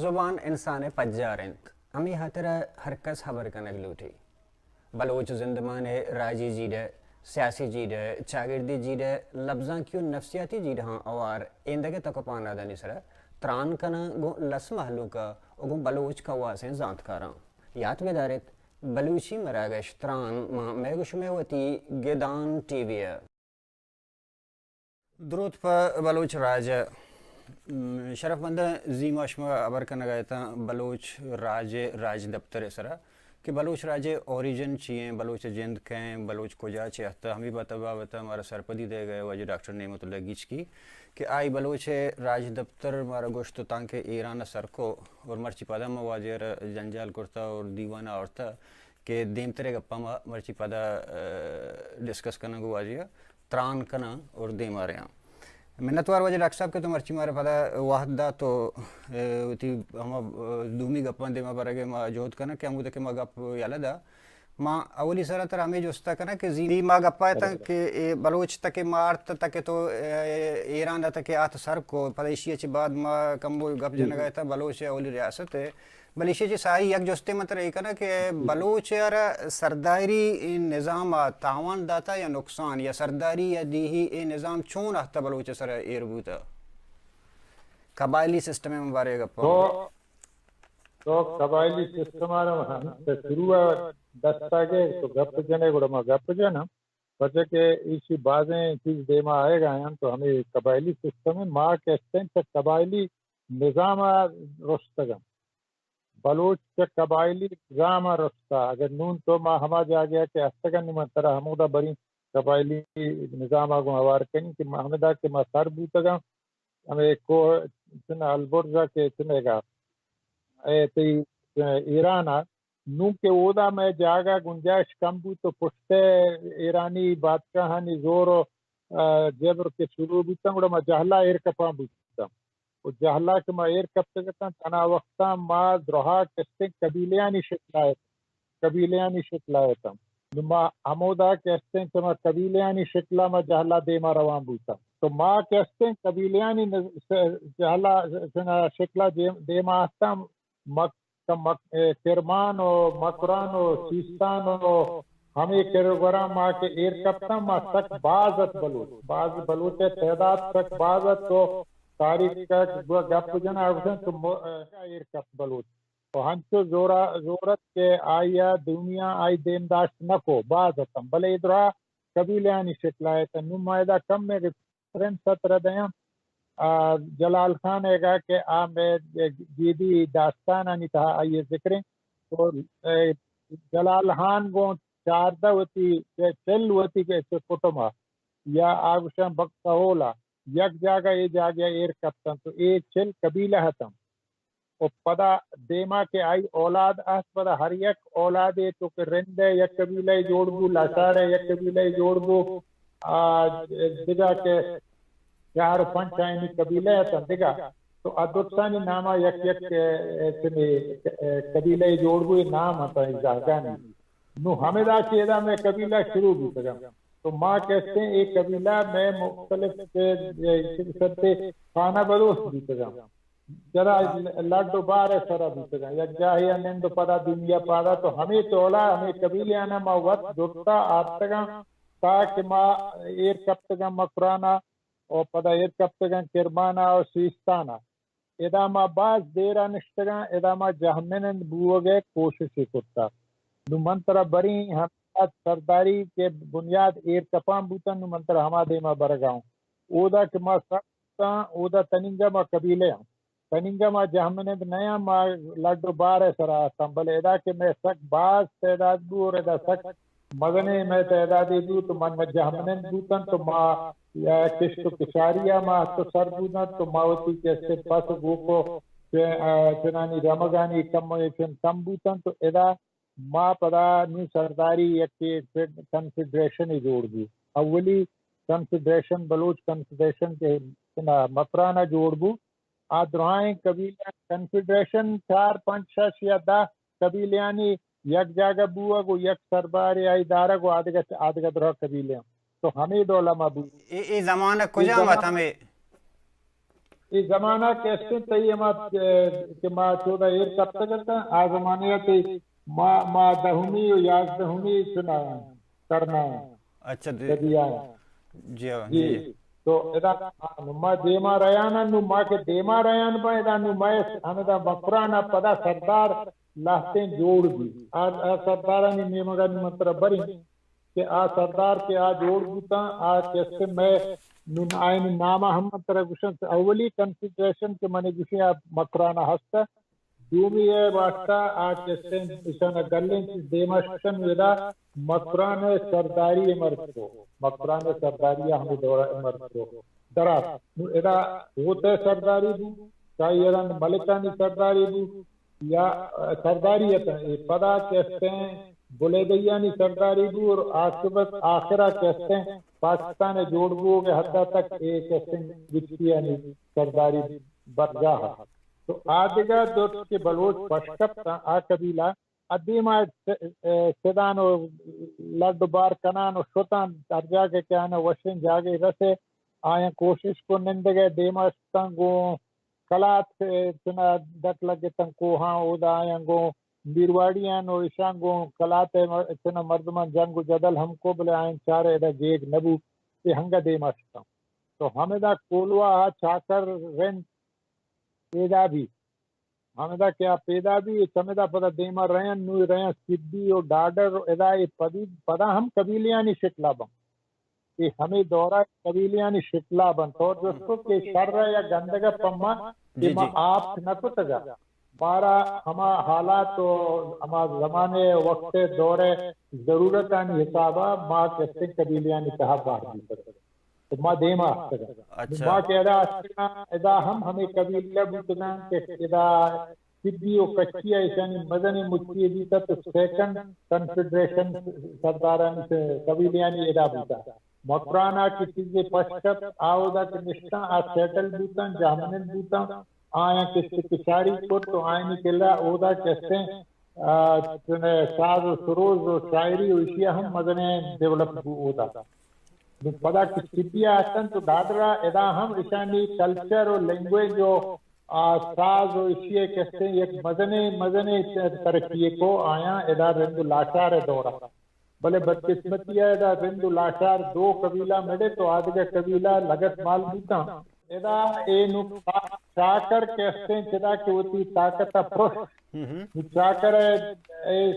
زبان انسان پجارند ہمیں ہترا ہرکس خبر کنگ لوٹی بلوچ زندمان راجی جیڈ سیاسی جیڈ چاگردی جیڈ لفظاں کیوں نفسیاتی جیڈ ہاں اوار ایندگے تک پانا دانی سرا تران کنا گو لس محلوں کا اگو بلوچ کا واسیں زانت کاراں یاد میں دارت بلوچی مراگش تران میں گوش میں ہوتی گیدان ٹی وی درود پا بلوچ راج شرف مند زیما شما ابر کنگ گئے تھا بلوچ راج دفتر سرا کہ بلوچ راج اوریجن چیئیں بلوچ جند کہیں بلوچ کجا چاہتا ہمیں بتا ہمارا سرپدی دے گئے واجی ڈاکٹر نعمت اللہ گیچ کی کہ آئی بلوچ راج دفتر ہمارا گوشت تانکہ ایران سر کو اور مرچی پادا مواجر جنجال کرتا اور دیوانہ عورتا کہ دیم ترے گپا مرچی پادا ڈسکس کرنا گو واجی تران کنا اور دیم آ رہے ہیں منتوار وجہ ڈاکٹر صاحب کے تو مرچی مارے پتا واحد دا تو ہم دومی گپان دے ما برگے ما جوہد کنا کہ ہم کہ ما گپ یالا دا ما اولی سرا تر ہمیں جوستا کنا کہ زیدی ما گپا ہے تا کہ بلوچ تک مارت تک تو ایران دا تک آت سر کو پدیشی چی بعد ما کمبو گپ جنگ آئے تا بلوچ اولی ریاست ہے بلیشی چی ساری یک جوستے مطلب یہ کنا کہ بلوچ سرداری نظام تاوان داتا یا نقصان یا سرداری یا دیہی نظام چون آتا بلوچ سر ایر بوتا قبائلی سسٹم میں مبارے گا تو قبائلی سسٹم آرہا شروع دستا گئے تو گپ جنے گوڑا ما گپ جنا پچھے کہ اسی بازیں چیز دیما آئے گا ہیں تو ہمیں قبائلی سسٹم ہے ماں کہتے ہیں کہ قبائلی نظام رستگا بلوچ کے قبائلی نظام رستا اگر نون تو ما ہما جا گیا کہ استگا نمان طرح ہمودا بری قبائلی نظام آگو ہوار کنی کہ ہمیں کہ ما سر بوتگا ہمیں کو چنہ البرزہ کے چنے گا ایران نو کے اودا میں جاگا گنجائش کم بھی تو پشتے ایرانی بادشاہانی زور و جبر کے شروع بیتا گوڑا ما جہلا ایر کپاں بیتا و جہلا کے ما ایر کپ سکتا تنا وقتا ما درہا کستے قبیلیانی شکل آئے تھا ما ہمودا کہتے ہیں کہ ما قبیلیانی شکلہ ما جہلا دیما روان بیتا تو ما کہتے ہیں قبیلیانی جہلا شکلہ دیما آتا کرمان و مکران و سیستان و ہمیں کرگرام ماں کے ایر کپتا ماں سک بازت باز بلوچ تعداد سک بازت تو تاریخ کا گپ جنا تو ایر کپ بلوچ تو ہنچو زورت کے آیا دنیا آئی دیمداشت نکو بازتم بلے ادرا قبیلیانی شکل آئے تا نمائدہ کم میں فرن سترہ دیاں جلال خان ہے گا کہ میں جیدی داستان آنی تھا آئیے ذکریں تو جلال خان کو چاردہ ہوتی چل ہوتی کہ کٹما یا آگوشان بکتا ہولا یک جاگا یہ جاگیا ایر کپتن تو ایک چل قبیلہ ہتم اور پدا دیما کے آئی اولاد آس پدا ہر یک اولاد ہے تو کہ رندے یک قبیلہ جوڑ بو لاشارے یک قبیلہ جوڑ بو جگہ کے چار پنچ آئینی قبیلہ ہے دیکھا تو ادوکسانی نامہ یک قبیلہ جوڑ ہوئے نام آتا ہے زاگانی نو حمدہ چیدہ میں قبیلہ شروع بھی تگا تو ماں کہتے ہیں ایک قبیلہ میں مختلف سرتے خانہ بدوش بھی تگا جرا لڈو بارے سرہ بھی تگا یک جاہی انندو پدا دنیا پادا تو ہمیں تولا ہمیں قبیلہ آنا ماں وقت جڑتا آتگا تاکہ ماں ایر کپتگا مکرانا اور پدا ایر کپتگان کرمانا اور سیستانا ادامہ باز دیرہ نشتگان ادامہ جہمنند بوگے کوششی کرتا نو منترہ بری ہم سرداری کے بنیاد ایر کپام بوتا نو منترہ ہما دیما برگاؤں اودا کہ ما سکتا اودا تننگا ما قبیلے ہوں تننگا ما جہمنند نیا ما لڈو بارے سرا آستان بلے ادا کہ میں سک باز تعداد بو اور ادا سک مغنے میں تعدادی دو تو من جہمنند بوتن تو ما یا کشت و کشاریہ ما تو سر بودن تو ماوتی کیسے پس گوکو چنانی رمگانی کم بوتن تو ادا ما پدا نی سرداری یکی کنفیڈریشن ہی جوڑ دی اولی کنفیڈریشن بلوچ کنفیڈریشن کے مپرانا جوڑ بو آدھرائیں قبیلہ کنفیڈریشن 4-5-6 یا 10 قبیلیانی یک جاگہ بوا گو یک سرباری آئی دارہ گو آدھگا درہ قبیلیاں تو ہمیں دولما بھی ای زمانہ کجا مت ہمیں یہ زمانہ کیسے تھی کہ ماں 14 ایئر کب تک کرتا آ زمانے تھی ماں 10ویں اور 11ویں سنا کرنا ہے اچھا دیا جی جی تو ادا ما دیما ریانا نو ما کے دیما ریان با ادا نو ما ہمدا مفرانا پدا سردار لاہتے جوڑ دی آ سردارانی نیمگان مطلب بری کہ آ سردار کے آ جوڑ دیتا آ کیسے میں نون آئین نامہ ہم مطلب گوشن اولی کنسیڈریشن کے منی گوشن مفرانا ہستا دومی ہے واسطہ آ کیسے اشانہ گلیں دیما شکن ودا مفران سرداری امرد کو مفران سرداری ہمیں دورہ امرد کو دراز ادا ہوتے سرداری دو چاہیے ادا ملکانی سرداری دو یا سرداریت پدا کہتے ہیں بلیدیانی سرداری دو اور عاقبت آخرہ کہتے ہیں پاکستان جوڑ گو کے حد تک ایک کہتے ہیں گچیانی سرداری برجاہ تو آدھگا دوست کے بلوچ پشکت آ قبیلہ ادیمہ سدان و لڈ بار کنان و شتان درجہ کے کہنا وشن جاگے رسے آیا کوشش کو نندگے دیما ستنگو کلات چنا ڈک لگے تنکوہاں اودا آیا گو بیرواڑیاں و اشانگو کلات چنا مردمان جنگ و جدل ہم کو بلے آئین چارے دا جیگ نبو یہ ہنگا دیما ستنگ تو ہمیں دا کولوا چاکر رن پیدا بھی ہمیں کیا پیدا بھی سمجھا پدا دیما رہن نوی رہن سدی و ڈاڈر ادا پدا ہم قبیلیانی شکلہ بن کہ ہمیں دورہ قبیلیانی شکلہ بن تو دوستو کہ شر یا گندگا پما کہ ما آپ نکو تگا مارا ہما حالات و ہما زمانے وقت دورے ضرورتانی حسابہ ما کسی قبیلیانی تحب باہر دی سکتا ما دیما ما کہ ادا ہمیں قبیلہ بودنا کہ ادا سدی و کچیا ایسانی مدنی مجھتی دیتا تو سیکنڈ کنفیڈریشن سرداران سے قبیلیانی ادا بودا مقرانا کی چیزیں پشکت آودا کے نشتہ آ سیٹل بوتا جامنن بوتا آیا کسی کشاری کو تو آئینی کلا اودا کہتے ہیں ساز و سروز و شاعری و اشیاء ہم مدنی ڈیولپ ہوتا پدا کی سدی آسن تو دادرہ ادا ہم اشانی کلچر و لینگویج و ساز و اشیاء کہتے ہیں ایک مدنی ترقی کو آیا ادا رند لاشار دورہ بلے بدقسمتی ہے ادا رند لاشار دو قبیلہ ملے تو آدھگا قبیلہ لگت مال بوتا ادا اے نقطہ چاکر کہتے ہیں چدا کہ ہوتی طاقت پرش چاکر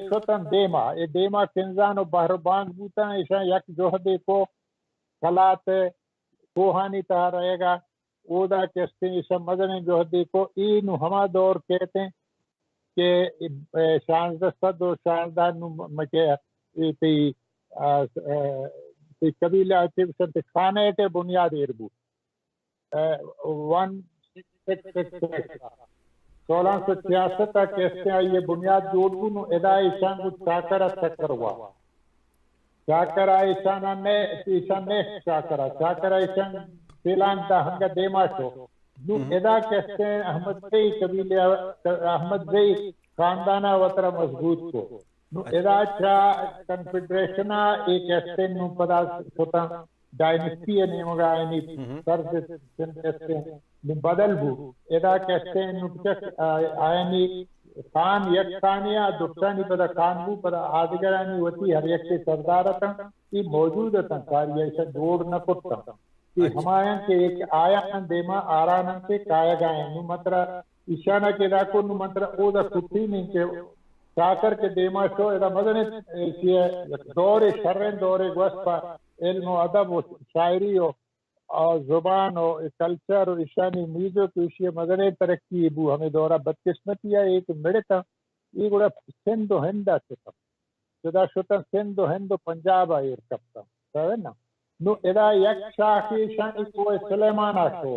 شتن دیما اے دیما کنزان و بہربانگ بوتا ایشا یک جوہدے کو کلات کوہانی تہا رہے گا اودا کہتے ہیں ایشا مدنی جوہدے کو اینو ہما دور کہتے ہیں کہ 1600 و 16 مکہ تی قبیلہ تی خانہ تے بنیاد اربو 1666 تک کہتے ہیں یہ بنیاد جوڑ گو ادا ایشان کو چاکر تکر ہوا چاکر ایشانہ نے چاکر ایشان فیلان تا ہنگا دیما شو نو ادا کہتے ہیں احمد زئی قبیلہ احمد زئی خاندانہ وطرہ مضبوط کو نو ادا چاہ کنفیڈریشنہ ایک کہتے ہیں نو پدا ہوتا ڈائنسٹی ہے نیمگا آئینی سرد کہتے ہیں بدل بو ادا کہتے ہیں نو آئینی خان یک خانیہ دکتانی پدا خان بو پدا آدگرانی وطی ہر یک کے سردارتا یہ موجود ہے کاریہ اسے جوڑ نہ کتا کہ ہمایاں کے ایک آیا دیما آرانن سے کایا گائیں نو مطرح اشانہ کے داکو نو مطرح او دا کتی نہیں کہ چاکر کے دیما شو ادا مدن دور شرن دور گوسپا علم و ادب و شاعری و زبان و کلچر و اشانی میزو تو اشیاء مدن ترقی بو ہمیں دورہ بدقسمتی ہے ایک مڑتا یہ گوڑا سندھ و ہندہ چکا جدا شتا سندھ و ہند و پنجاب آئیر کپتا سوئے نا نو ادا یک شاخی شانی کوئی سلیمانہ شو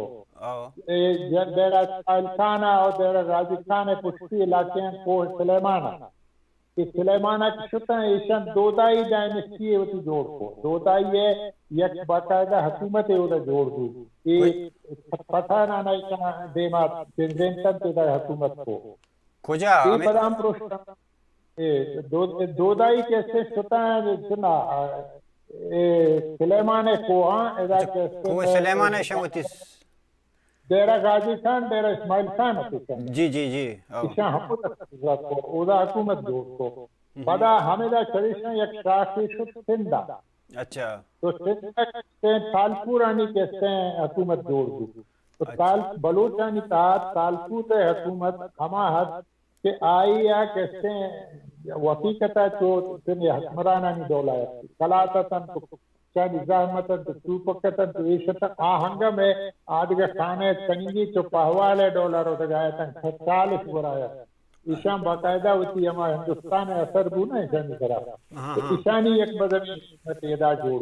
دیرہ سائلکانہ اور دیرہ راجستان پشتی علاقے ہیں کوئی سلیمانہ کہ سلیمانہ کی شتا ایشان دودائی ڈائنسٹی ہے وہ جوڑ کو دودائی ہے یک باقاعدہ حکومت ہے وہ جوڑ دو یہ پتہ نہ ایشان دیمات جنزینتن تیدہ حکومت کو کجا یہ بدام پروشتا دودائی کیسے شتا ہے سنا سلیمان کوہاں ادا کیسے کوہ سلیمان شموتیس ڈیرہ غازی خان ڈیرہ اسماعیل خان اتشان جی جی جی اشان حمود کو اودا حکومت دور کو پدا حمیدہ چریشن یک شاخی شد سندہ اچھا تو سندہ کہتے ہیں تالپورانی کہتے ہیں حکومت دور دو تو بلوچانی تحت تالپور حکومت ہما حد کہ آئی یا کہتے ہیں وفیقتا چو تن حکمرانانی دولت کلاتتاً تو چاہی زحمتاً تو چوپکتاً تو ایشتاً آہنگا میں آدھگا خانے تنگی چو پہوالے ڈولر ہو دگایتاً 40 برایا ایشان باقاعدہ ہوتی ہما ہندوستان اثر بونا ایشانی طرح تو ایشانی یک بدنی حکمت ادا جوڑ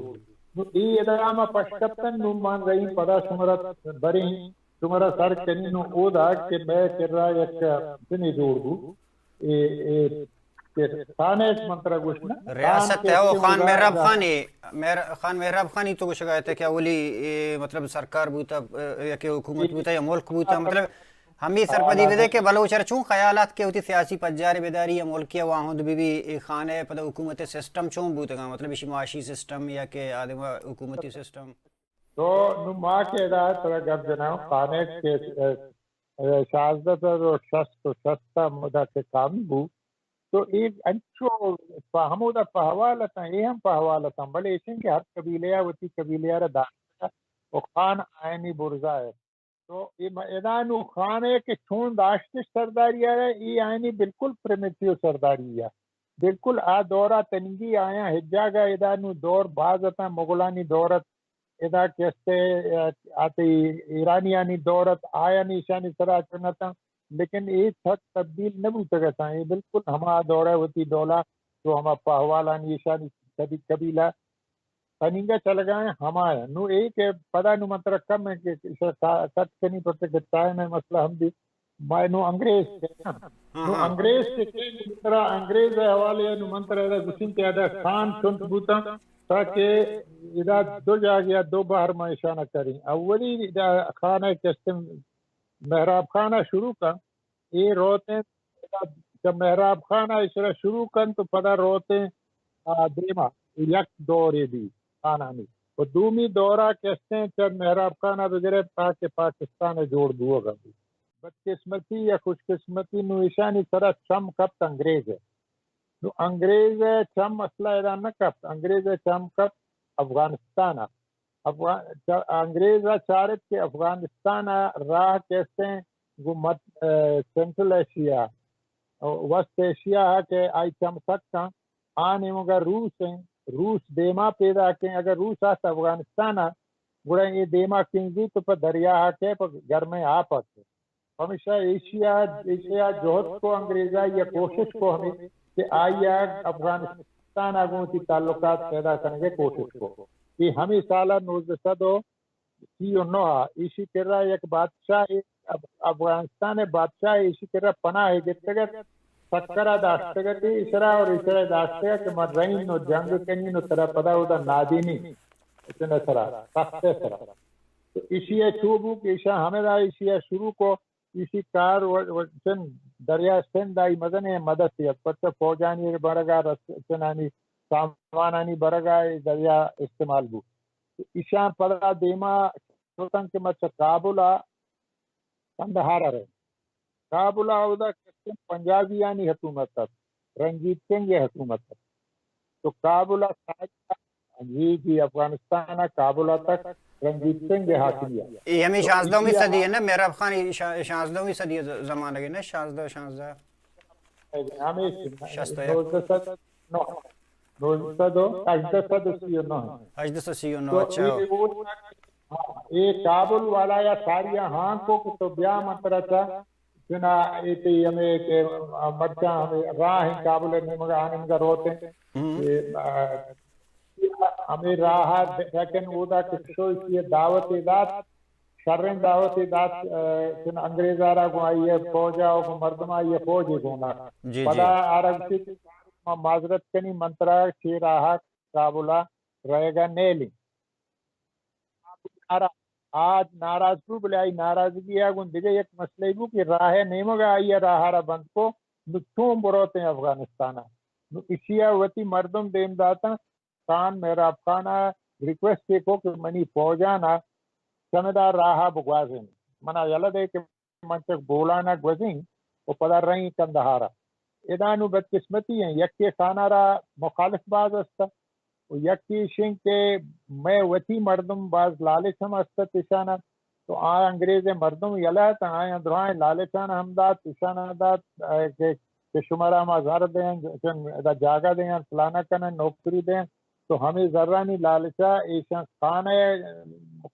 نو ای ادامہ پشکتن نو مان رہی پدا شمرت بریں شمرہ سر کنی نو او دا کہ میں کر رہا یک سنی جوڑ دو خانہ ایک منترہ گوشنا ریاست ہے وہ خان محراب خانی خان محراب خانی تو کچھ گئے تھے کیا اولی مطلب سرکار بوتا یا کہ حکومت بوتا یا ملک بوتا مطلب ہمی سرپدی بدے کہ بلوچر چون خیالات کے ہوتی سیاسی پجار بیداری یا ملکی واہند بھی خانے پتہ حکومت سسٹم چون بوتا گا مطلب اسی معاشی سسٹم یا کہ آدم حکومتی سسٹم تو نما کے ہدایت طرح گب جناؤ خانے کے شازدت اور شستا مدہ کے کام بو تو ایک انچو ہمودا پہوالتا یہ ہم پہوالتا بلے اسن کے ہر قبیلیا ہوتی قبیلیا را داخلہ وہ خان آئینی برزا ہے تو ادانو خانے کے چون داشتش سرداری ہے یہ آئینی بالکل پریمیٹیو سرداری ہے بالکل آ دورہ تنگی آیا حجاگا ادانو دور بازتا مغلانی دورت ادا کہتے آتی ایرانیانی دورت آیا نیشانی سرا چنتا لیکن ایک حد تبدیل نہ بوتا گا یہ بالکل ہما دورہ ہوتی دولا جو ہما پہوالانی ایشانی قبیلہ پنینگا چل گئے ہما ہے نو ایک پدا نو منترہ کم ہے کہ کٹ کنی پڑتے گٹائے میں مسئلہ ہم بھی نو انگریز کے نو انگریز کے منترہ انگریز حوالے نو منترہ ادا گسن کے ادا خان چنت بوتا تاکہ ادا دو جا گیا دو باہر میں اشانہ کریں اولی خانہ کسٹم محراب خانہ شروع کا یہ روتے جب محراب خانہ اشرا شروع کن تو پدا روتے دیما یک دورے دی خانہ نہیں اور دومی دورہ کہتے ہیں جب محراب خانہ بغیرہ پاکستان جوڑ دو گا بدقسمتی یا خوش قسمتی نو ایشانی طرح چم کپت انگریز ہے نو انگریز چم مسئلہ ادا نہ کپت انگریز چم کپت افغانستان انگریز چارت کے افغانستان راہ کہتے ہیں سینٹرل ایشیا وسط ایشیا کے آئی چم سکتا آنے مگا روس ہیں روس دیما پیدا کریں اگر روس آتا افغانستان گوڑا یہ دیما کنگی تو پر دریا کے پر گھر میں آپ آتے ہمیشہ ایشیا جوہد کو انگریزہ یا کوشش کو ہمیں کہ آئیا افغانستان آگوں کی تعلقات پیدا کرنے کے کوشش کو کہ ہمیں سالہ 1939 ایشی کر رہا ایک بادشاہ افغانستان بادشاہ ایشی کر رہا پناہ ہے گتگت سکرہ داشتگتی اشرا اور اشرا داشتگا کہ مرین نو جنگ کنی نو ترہ پدا ہودا نادینی اتنے سرا سختے سرا تو ایشیہ چوبو کہ ایشا ہمیں دا ایشیہ شروع کو ایشی کار وچن دریا سندھ آئی مدن مدد تھی پتہ فوجانی برگا رسنانی سامانانی برگا دریا استعمال بو ایشان پدا دیما سوتن کے مچہ کابلہ کندہارہ رہے کابلہ ہودا کسیم پنجابیانی حکومت تھا رنجیت سنگھ حکومت تھا تو کابلہ جی افغانستان کابلہ تک رنجیت سنگھ حاکمیہ یہ ہمیں 16ویں صدی ہے نا محراب خان 16ویں صدی زمانہ ہے نا 16 ہمیں 1839 اچھا یہ کابل والا یا ساریا ہاں کو تو بیا منترہ تھا جنا ایتی ہمیں کہ مرچہ ہمیں راہ ہیں کابل میں مگا آنے مگا روتے ہمیں راہ لیکن وہ دا کسو اس لیے دعوت ذات شرن دعوت ذات جن انگریز آرہ کو آئیے فوجہ و مردم آئیے فوجی ہونا پدا عرب سے معذرت کنی منترہ چی راہ کابلہ رہے گا نیلی آج ناراض کو بلے آئی ناراضگی آگون دیگے ایک مسئلہ بو کہ راہ نیمگا آئی راہ بند کو نچون بروتے ہیں افغانستانہ نو اسیا وطی مردم دیم داتا خان محراب خانہ ریکویسٹ کو کہ منی فوجانا سمدار راہ بگوازیں منا يلا ديك منطق بولانا گوزين وپدر رہی کندہارا ادانو بدقسمتی ہیں یکی خانہ را مخالف باز است و یکی شن کے میں وتی مردم باز لالچ ہم است تشانہ تو آئے انگریز مردم یلا تا آئے اندرائیں لالچان ہم داد تشانہ داد کہ شمارا مازار دیں دا جاگہ دیں فلانا کنن نوکری دیں تو ہمیں ذرہ نہیں لالچا ایشان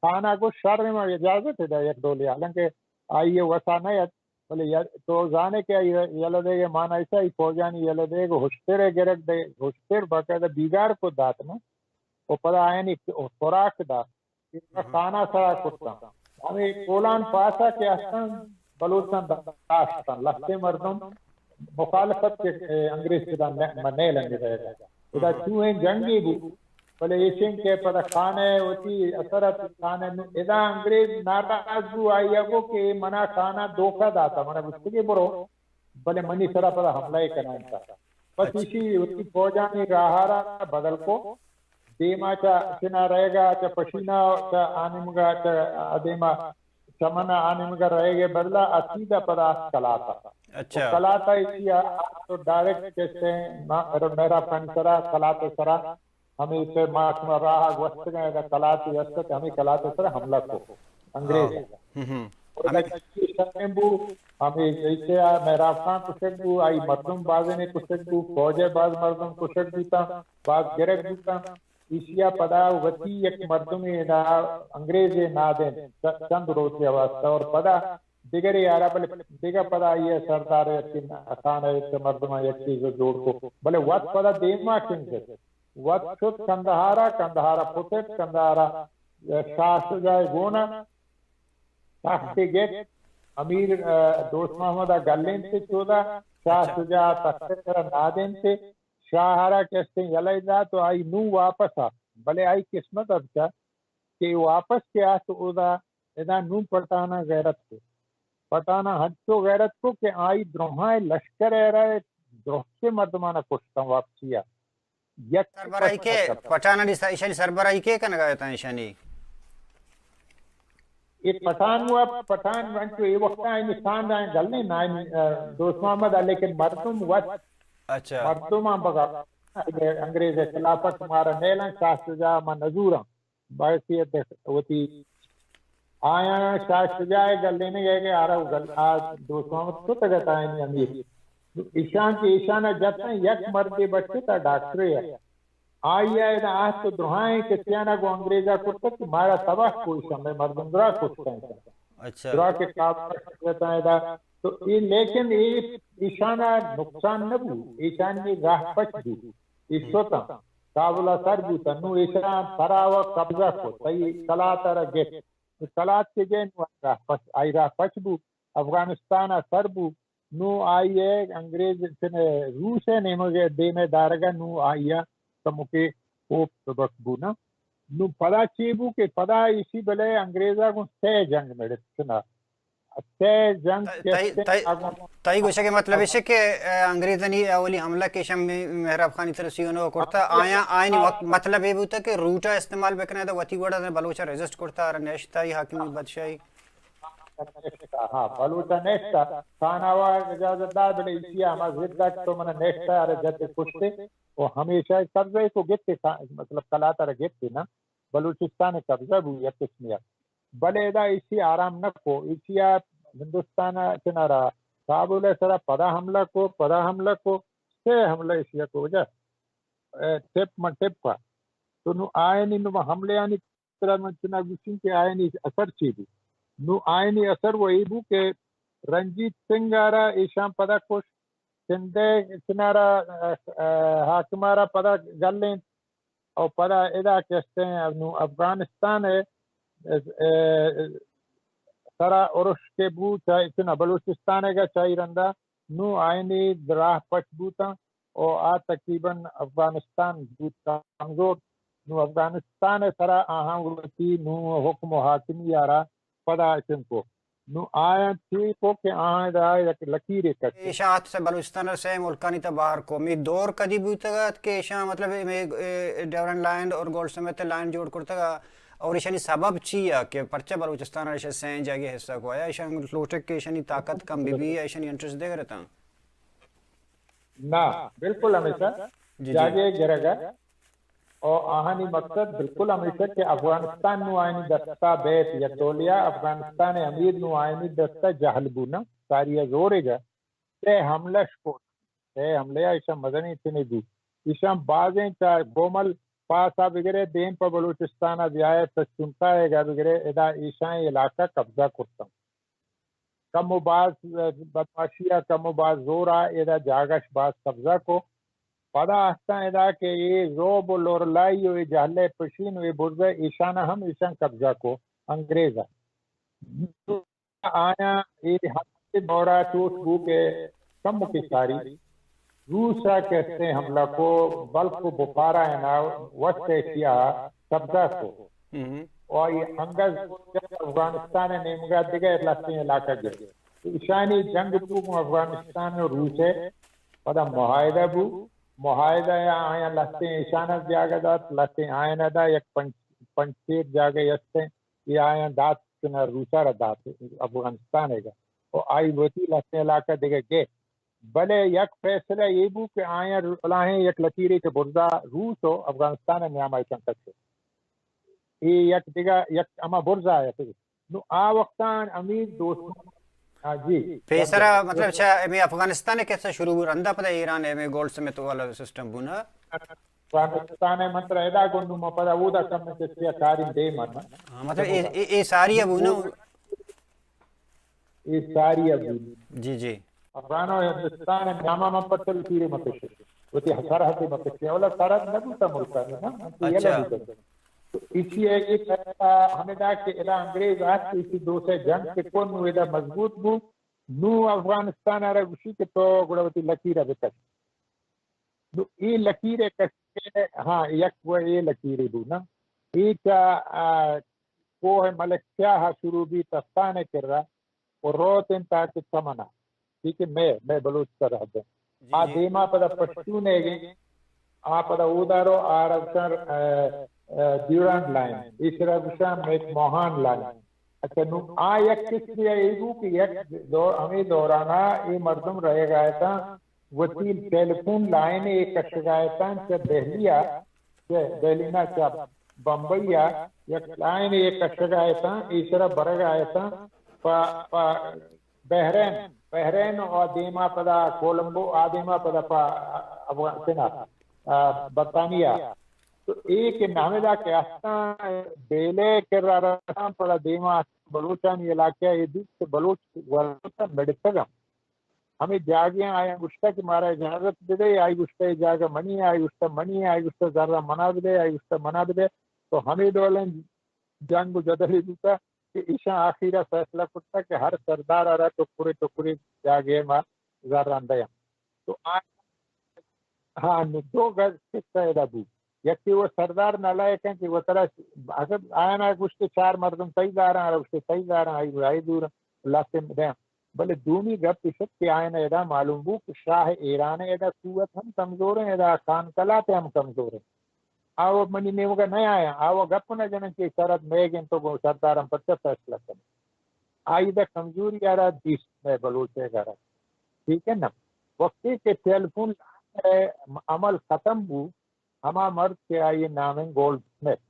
خانہ کو شر میں اجازت ہے دا یک ڈولی حالانکہ آئیے وسا نیت بلے تو جانے کے یلا دے گے مانا ایسا ہی فوجانی یلا دے گے ہوشتر گرک دے ہوشتر باقاعدہ بیگار کو دات نا وہ پدا آئے نہیں خوراک دا خانہ سرا کتا ہمیں کولان پاسا کے استان بلوچستان داشتان لختے مردم مخالفت کے انگریز کے دان منے لنگے رہے گا ادا چوہیں جنگی بھی بلے ایشن کے پدا خانے ہوتی اثرت خانے ادا انگریز ناراض بھی آئی اگو کہ منا خانہ دھوکہ داتا منا بستگی برو بلے منی سرا پدا حملہ کرنا تھا بس اسی ہوتی فوجانی راہارا بدل کو دیما چا چنا رہے گا چا پشینہ چا آنمگا چا ادیما چمنا آنمگا رہے گا بدلا اسیدہ پدا کلاتا اچھا کلاتا اسی تو ڈائریکٹ کہتے ہیں میرا پن سرا کلاتا سرا ہمیں اسے ماکنا راہ گوشت گئے گا کلاتی اسکت ہمیں کلاتا سرا حملہ کو انگریز ہمیں ایسے میرا خان کشک بو آئی مردم بازے نے کشک بو فوجے باز مردم کشک دیتا باز گرک دیتا ایشیا پدا وتی یک مردمی دا انگریز نا دیں چند روزی واسطہ اور پدا دیگر یارا بلے دیگر پدا یہ سردار یقین آسان ہے مردمہ یک چیز جوڑ کو بلے وقت پدا دیما کنگے وقت شد کندہارا پتت کندہارا شاہ جائے گونا تخت گیت امیر دوست محمد گلین سے چودہ شاہ شجاع تخت کرا نادین سے شاہرہ کہتے ہیں یلائی دا تو آئی نو واپس آ بلے آئی قسمت اب کیا کہ واپس کیا تو ادا ادا نو پٹانا غیرت کو پٹانا حد تو غیرت کو کہ آئی دروہائے لشکر ہے رہے دروہ سے مردمانہ کشتا واپسیا سربراہی کے پٹانا دیسا ایشانی سربراہی کے کنگا ہے تا ایشانی ایک پٹھان ہوا پٹھان وانچو یہ وقت آئی نسان دائیں گلنے نائن دوست محمد لیکن مردم وقت اچھا مردم بگا انگریز خلافت مارا نیلن شاہ شجاع ما نزورا باعثیت ہوتی آیا شاہ شجاع گل لینے گئے کہ آ رہا دوست محمد تو تگت آئینی امیر ایشان کی ایشانہ جتنا یک مردی بچے تا ڈاکٹری ہے آئی ہے نا آج تو دروہائیں کہ سیانہ کو انگریزہ کرتا کہ مارا تباہ کوئی شمع مردم درہ کچھتا ہے اچھا درہ کے کابر کرتا ہے دا تو لیکن ایشانہ نقصان نہ بو ایشان کی راہ پچ بو ایشوتا کابلہ سر بوتا نو ایشان سراوہ قبضہ کو تی کلات را گیت کلات کے جین آئی راہ پچ بو افغانستانہ سر بو نو آئی ہے انگریز روس ہے نیمو گے دینے دارگا نو آئی ہے کمکے خوب سبق بونا نو پدا چیبو کہ پدا اسی بلے انگریزہ کو تے جنگ میں سنا تے جنگ تائی گوشہ کے مطلب ہے کہ انگریزانی اولی حملہ کے شم محراب خانی ترسیونو کرتا آیا آئینی وقت مطلب یہ ہوتا کہ روٹا استعمال بکنے دا وطی گوڑا دا بلوچہ ریزسٹ کرتا اور نیشتائی حاکمی بادشاہی ہاں بلوچہ نیشتا خاناوا اجازت دار بلے اسی آما زدک تو منہ نیشتا اور جتے کشتے وہ ہمیشہ قبضہ کو گتے مطلب کلاتا رہ گتے نا بلوچستان قبضہ بھی یک قسمیہ بلے دا اسی آرام نہ کو اسی ہندوستان چنا رہا کابل سرا پدا حملہ کو سے حملہ اسی کو وجہ ٹپ کا تو نو آئینی نو حملے آنی طرح من چنا گسن کے آئینی اثر چیدی نو آئینی اثر وہ ایبو کہ رنجیت سنگھ آرہ ایشان پدا کش سندے چنارا حاکمارا پدا گلیں اور پدا ادا کہتے ہیں افغانستان ہے سرا عرش کے بو چاہی چنا بلوچستان ہے گا چاہی رندہ نو آئینی دراہ پچ بوتا اور تقریباً افغانستان بوتا کمزور نو افغانستان ہے سرا آہاں گلتی نو حکم و حاکمی آرہ پدا چن کو نو آیا تھی کو کہ آہاں دا یک لکیرے کرتے ایشاعت سے بلوچستان سے ملکانی تا باہر کو می دور کدی بوتا گا کہ ایشاں مطلب ڈیورن لائن اور گولڈ سمیت لائن جوڑ کرتا گا اور ایشانی سبب چیا کہ پرچہ بلوچستان ایشا سین جاگے حصہ کو آیا ایشان لوٹک کے ایشانی طاقت کم بھی ہے ایشانی انٹرسٹ دے گا رہتا ہوں نہ بالکل ہمیشہ جاگے گرے گا اور آہانی مقصد بالکل ہمیشہ کہ افغانستان نو آئینی دستا بیت یا تولیا افغانستان امیر نو آئینی دستا جہل بونا ساری زورے گا تے حملہ شکوت تے حملہ ایشا مدنی تنی دی ایشا بازیں چاہ گومل پاسا بگرے دین پا بلوچستان بیائے تچنتا ہے گا بگرے ادا ایشا علاقہ قبضہ کرتا کم و باز بدماشیہ کم و باز زورا ادا جاگش باز قبضہ کو پدا آستا ادا کہ یہ زوب و لورلائی و جہلے پشین و برزہ ایشانہ ہم ایشان قبضہ کو انگریزہ آیا یہ حد دورہ ٹوٹ بو کے کم کی ساری روسا کہتے ہیں حملہ کو بلکہ بخارا ہے نا وسط ایشیا قبضہ کو اور یہ انگز افغانستان نیمگا دیگا اطلاقی علاقہ گئے ایشانی جنگ کو افغانستان میں روس ہے پدا معاہدہ بو معاہدہ آیا لستے ایشانہ جاگہ دات لستے آیا دا یک پنچیر جاگہ یستے یہ آیا دات کنا روسا را دات افغانستان ہے گا اور آئی وطی لستے علاقہ دیگا گئے بلے یک فیصلہ یہ بو کہ آیا رلاہیں یک لکیری کے برزا روس ہو افغانستان میں آمائی چنکت سے یہ یک دیگا یک اما برزا ہے نو آ وقتان امیر دوستوں جی پیسرا مطلب اچھا امی افغانستان کیسا شروع ہوا رندہ پتہ ایران امی گولڈ سمیت والا سسٹم بونا افغانستان منتر ایدا گندو ما پدا ودا کم سے کیا کاری دے مرنا مطلب اے ساری ابو نا یہ ساری ابو جی جی افغانو ہندوستان ناما ما پتل تیرے مکشے وتی سرحد مکشے اولا سرحد نہ بوتا ملکا نا اچھا تو اسی ایک ہمیں دا کہ ادا انگریز آج اسی دو سے جنگ کے کون نو ادا مضبوط بو نو افغانستان آرہ گوشی کے تو گوڑاوتی لکیرہ بکش نو ای لکیرے کشکے ہاں یک وہ ای لکیرے بو نا ایک کوہ ملک شاہ شروع بھی تستانے کر رہا اور روت انتا کے سمنا ٹھیک ہے میں بلوچ کر رہا دیں آ دیما پدا پشتونے گئے آ پدا اودا آرکر ڈیورانٹ لائن اس طرح گشا میک موہان لائن اچھا نو آ یک کس لئے ایگو کہ یک ہمیں دورانا یہ مردم رہے گا تھا وسیل ٹیلیفون لائن ایک کشگایتا چا دہلیا دہلینا چا بمبئیا یک لائن ایک کشگایتا اس طرح برگ آیتا بحرین اور دیما پدا کولمبو آدیما پدا افغانستان برطانیہ تو ایک نامے دا کہ آستا بیلے کر رہا پڑا دیما بلوچانی علاقہ یہ دیکھ سے بلوچ ورطا میڈتا گا ہمیں جاگیاں آیا گشتہ کی مارا اجازت دے دے آئی گشتہ جاگہ منی آئی گشتہ منی آئی گشتہ ذرہ منا دے آئی گشتہ منا دے تو ہمیں دولیں جنگ جدلی دیتا کہ ایشاں آخیرہ فیصلہ کرتا کہ ہر سردار آ رہا تو پوری جاگے ماں ذرہ اندیا تو ہاں دو گز کس طرح بو یکی وہ سردار نالائک ہیں کہ وہ طرح اگر آیا نا گشتے چار مردم صحیح دارا ہے گشتے صحیح دارا آئی دور اللہ سے دیں بلے دومی گپ پشت کہ آئین ایدا معلوم بو کہ شاہ ایران ایدا قوت ہم کمزور ہیں ایدا خان کلاتے ہم کمزور ہیں آو منی نیمو کا نہیں آیا آو گپ نہ جنن کی شرط میں گئن تو سردار ہم پچھا فیصلہ کریں آئی دا کمزوری آ رہا دیس میں بلوچے گا رہا ٹھیک ہے نا وقتی کے ٹیلیفون عمل ختم بو ہما مرد کے آئیے نام ہے گولڈ سمتھ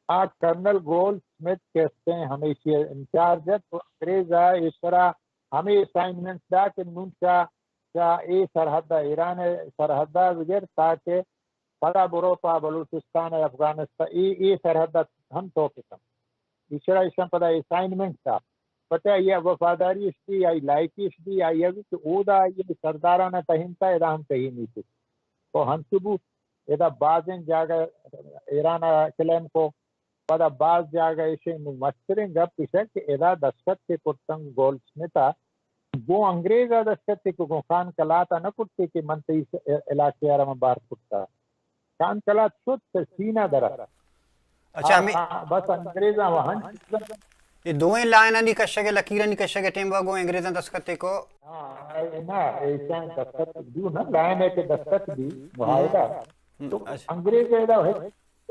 آج کرنل گولڈ سمتھ کہتے ہیں ہمیشہ انچارج ہے تو انگریز آئے اس طرح ہمیں اسائنمنٹ دا کہ نون چاہ اے سرحدہ ایران سرحدہ وغیر تاکہ پڑا بروپا بلوچستان افغانستان ای سرحدہ ہم تو کم اس طرح اس پڑا اسائنمنٹ تھا پتہ یہ وفاداری اس کی آئی لائکی اس کی آئی ہے کہ او دا یہ سردارانہ تہین تھا ادا ہم تہین نہیں تھے تو ہم ثبوت ادا بعض جاگہ ایران کلیم کو پدا بعض جاگہ اسے مسترین گپ پیشہ کہ ادا دستخط کے کرتن گولڈ سمتھا وہ انگریز دستخط کے کو خان کلاتا نہ کرتے کہ منطقی علاقے آرام بار کرتا خان کلات شد سے سینہ درہ اچھا بس انگریزاں وہاں یہ دوئیں لائنہ نہیں کشگے لکیرہ نہیں کشگے ٹیم باگو انگریزاں دستخط کو نا ایسا دستخط دیو نا لائن ہے کہ دستخط دی معاہدہ تو انگریز ایدا ہے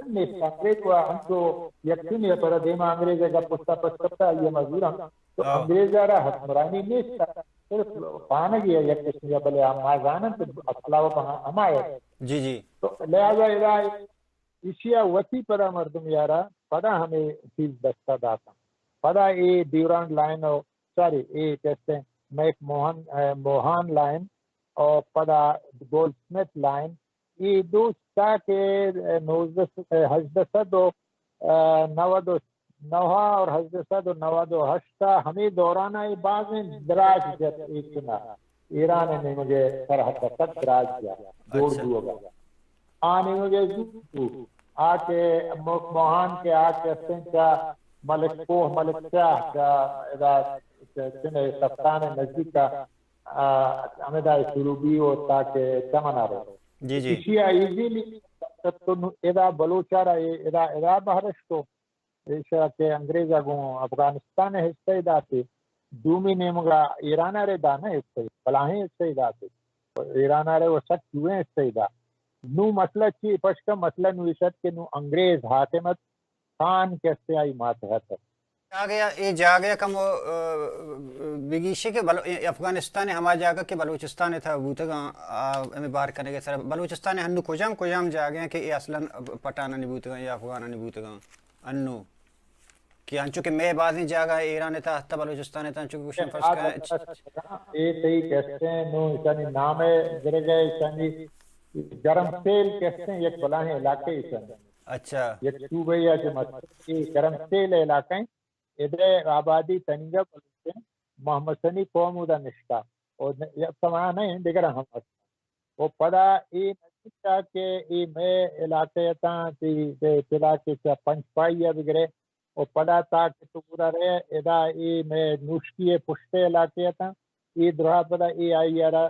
نیست انگریز و انتو یکتونی پر دیما انگریز اگر پستا پسکتا یہ مزورم تو انگریز را حکمرانی نیست صرف پانگی ہے یک قسم یا بلے آمازانن تو اصلاو پہاں ہمائے جی جی تو لہذا الہی ایشیا وسیع پدا مردم یارا پدا ہمیں چیز دستا داتا پدا اے ڈیورانڈ لائن اور سوری اے کہتے ہیں میک موہان لائن اور پدا گولڈ سمتھ لائن یہ دو سا کے 1892 اور 1898 ہمیں دورانہ بعض دراج جت ایک چنا ایران نے مجھے سرحد تک دراج کیا جوڑ دو گا آنے مجھے آ کے موہان کے آ کے سنچا ملک کوہ ملک شاہ کا سفتان نزدیک کا امیدہ سروبی ہو تاکہ چمن آ رہے جی جی اسی ایزیلی ادا بلوچارا ادا بہرشتو ایشا کے انگریزا گوں افغانستان حصہ دا تھے دومی نیمگا ایران آرے دا نا حصہ بلاہیں حصہ دا تھے ایران آرے وہ سچ ہوئے حصہ دا نو مسئلہ چی پشکا مسئلہ نویشت کے نو انگریز حاکمت خان کیسے آئی ماتحت جا گیا کم بگیشے کے افغانستان ہما جاگا کہ بلوچستان تھا بوتگا ہمیں بار کرنے کے سر بلوچستان ہنو کجام جا گیا کہ یہ اصلا پٹانا نہیں بوتگا یا افغانا نہیں بوتگا انو کہ انچو کہ میں بعض نہیں جاگا ایران تھا حتی بلوچستان تھا انچو کہ کچھ فرض کریں یہ صحیح کہتے ہیں نو اسانی نام ہے گرے گئے اسانی گرم سیل کہتے ہیں یک بلاہیں علاقے اسانی اچھا یک صوبہ یا جو مسئلہ گرم سیل علاقیں ادھر آبادی تنگا بلوچے محمد سنی قوم دا نشتا اور سمانا نہیں دیگر ہم وہ پدا ای نشتا کہ ای میں علاقے تا علاقے سے پنچ پائی یا بگرے اور پدا تا کہ تو پورا رہے ادا ای میں نوشکی پشتے علاقے تا ای درہا پدا ای آئی یارا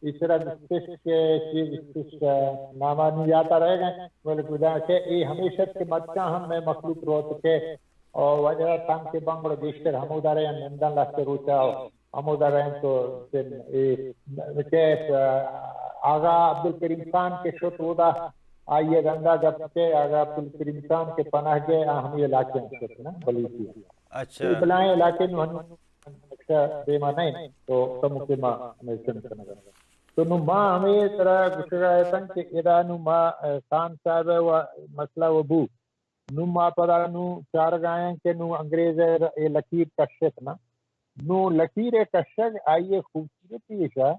اس طرح نستش کے چیز نامہ نہیں جاتا رہے گئے بلکہ دا کہ ای ہمیشہ کے مدکا ہم میں مخلوق روت کے اور وجہ تنگ کے بنگڑ بیشتر ہمودہ رہے ہیں نندن لستے روچا ہمودہ رہے ہیں تو کہ آغا عبدالکریم خان کے شت ہودا آئیے گنگا جب کے آغا عبدالکریم خان کے پناہ گئے ہمی علاقے ہیں شت نا بلیسی اچھا بلائیں علاقے میں ہم دیما نہیں تو کم کے ماں ہمیں سنکر نگر تو نو ماں ہمیں طرح گشرہ ہے تن کہ ادا نو ماں خان صاحب و مسئلہ و بو نو ما پدا نو چار گائیں کہ نو انگریز لکیر کشت نا نو لکیر کشت آئیے خوبصورتی ایشا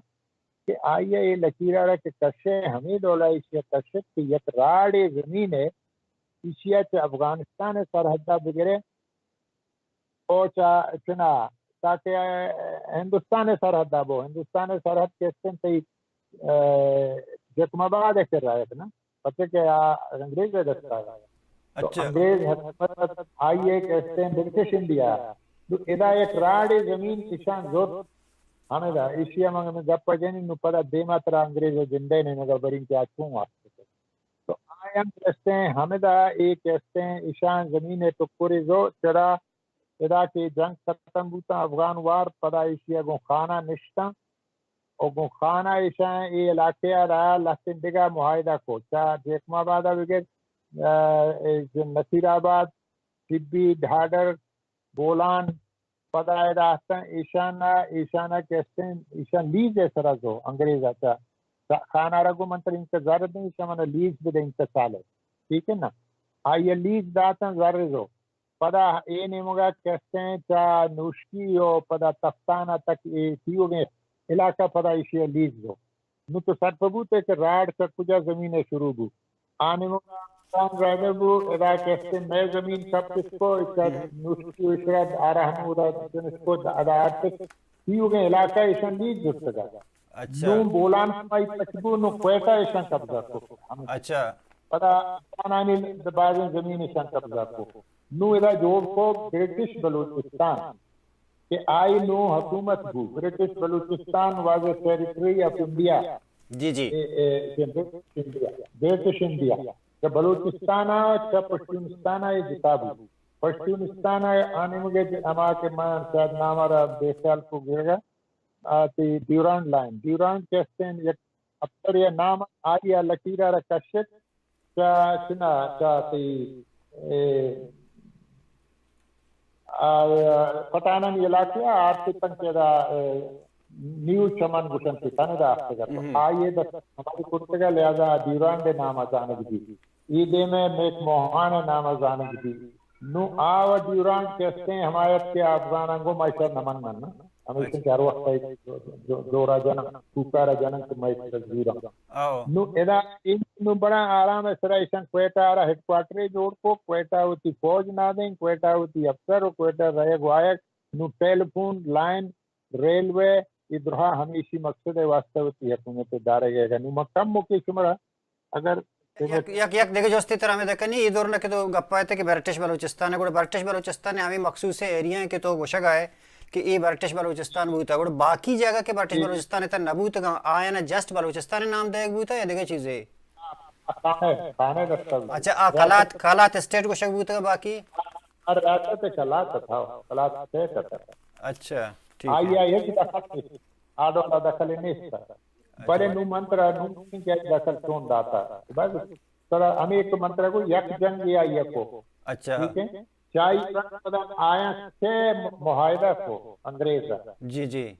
کہ آئیے یہ لکیر آرہ کہ کشت ہمیں دولا ایشیا کشت کہ یک راڑ زمین ہے ایشیا چا افغانستان سرحدہ بگرے او چنا تاکہ ہندوستان سرحدہ بو ہندوستان سرحد کے سن تی جکم آباد کر رہا ہے نا پتہ کہ انگریز دستا ہے تو انگریز حکومت آئیے کہتے ہیں برٹش انڈیا تو ادا ایک راڑی زمین کشان زور ہمیں دا ایشیا میں جب پجنی نو پدا دیما ترہ انگریز جندے نے مگر برین کیا چھوں آسکتے تو آئیم کہتے ہیں ہمیں دا ایک کہتے ہیں ایشان زمین ٹکوری زو چرا ادا کی جنگ ختم بوتا افغان وار پدا ایشیا گو خانہ نشتا اور گو خانہ ایشان ای علاقے رہا لسن دگا معاہدہ کو چاہ جیکم آبادہ بگر نصیر آباد طبی ڈھاڈر بولان پدا راستان ایشانہ کہتے ہیں ایشان لیز ہے سرازو انگریز آتا خانہ رگو منتر ان کا زرد نہیں شمانا لیز بدے ان کا سال ہے ٹھیک ہے نا آئیے لیز داتا زرزو پدا اے نیمگا کہتے ہیں چاہ نوشکی ہو پدا تفتانہ تک سیو گئے علاقہ پدا ایشیا لیز ہو نو تو سر پبوتے کہ راڑ کا کجا زمین شروع ہو آنے مگا رائدر بو ادا کہتے ہیں میں زمین سب کس کو نوشکی اشراد آرہ ہمودہ جنس کو ادا آرتک سیو گئے علاقہ ایشان لیز جو سکا نو بولان پائی پچبو نو کوئٹا ایشان قبضہ کو اچھا پدا پانانی دبازن زمین ایشان قبضہ کو نو ادا جوڑ کو برٹش بلوچستان کہ آئی نو حکومت بو British Balochistan was a territory of India جی جی برٹش انڈیا کہ بلوچستان آئے پشتونستان آئے جتابو پشتونستان آئے آنے مجھے اما کے مان شاید نام آرہ بے سال کو گئے گا ڈیورانڈ لائن ڈیورانڈ کہتے ہیں اب پر یہ نام آئی لکیرہ رکشت شنا شاتي پٹانا علاقے آرتکن کدا نیو چمن گشن کی تن دا افتگا آئیے دا ہماری کتگا لہذا دیوران دے نام ازانگ دی ایدے میں میک موہان نام ازانگ دی نو آو دیوران کہتے ہیں حمایت کے افغانانگو مائشر نمن من ہمیشن کے ہر وقت ہے دورا جنن کوکارا جنن کے مائشر دیوران نو ادا نو بڑا آرام ہے سرائیشن کوئٹہ آرہ ہیڈ کوارٹرے جوڑ کو کوئٹہ ہوتی فوج نہ دیں کوئٹہ ہوتی افسر و کوئٹہ رہے گوائک نو ٹیلیفون لائن ریلوے ادھرا ہمیشی مقصد واسطہ ہوتی حکومت دارے گئے گا نو مکم موکی شمرہ اگر یک دیکھے جو استی طرح ہمیں دیکھا نہیں یہ دور نہ کہ تو گپا ہے کہ برٹش بلوچستان ہے برٹش بلوچستان ہمیں مخصوص ایریا ہیں کہ تو وہ شگا ہے کہ یہ برٹش بلوچستان بوتا ہے باقی جگہ کے برٹش بلوچستان ہے نہ بوتا گا آیا نا جسٹ بلوچستان نام دے بوتا ہے یا دیکھے چیزیں اچھا کالات اسٹیٹ کو شک بوتا ہے باقی ریاست کالات تھا کالات اسٹیٹ تھا اچھا آئی آئی ایک دخل آدھو کا دخل نہیں تھا بڑے نو منترہ نو کیا دخل کون داتا بس سر ہمیں ایک منترہ کو یک جنگ یا یہ کو اچھا چاہی آیا سے معاہدہ کو انگریز جی جی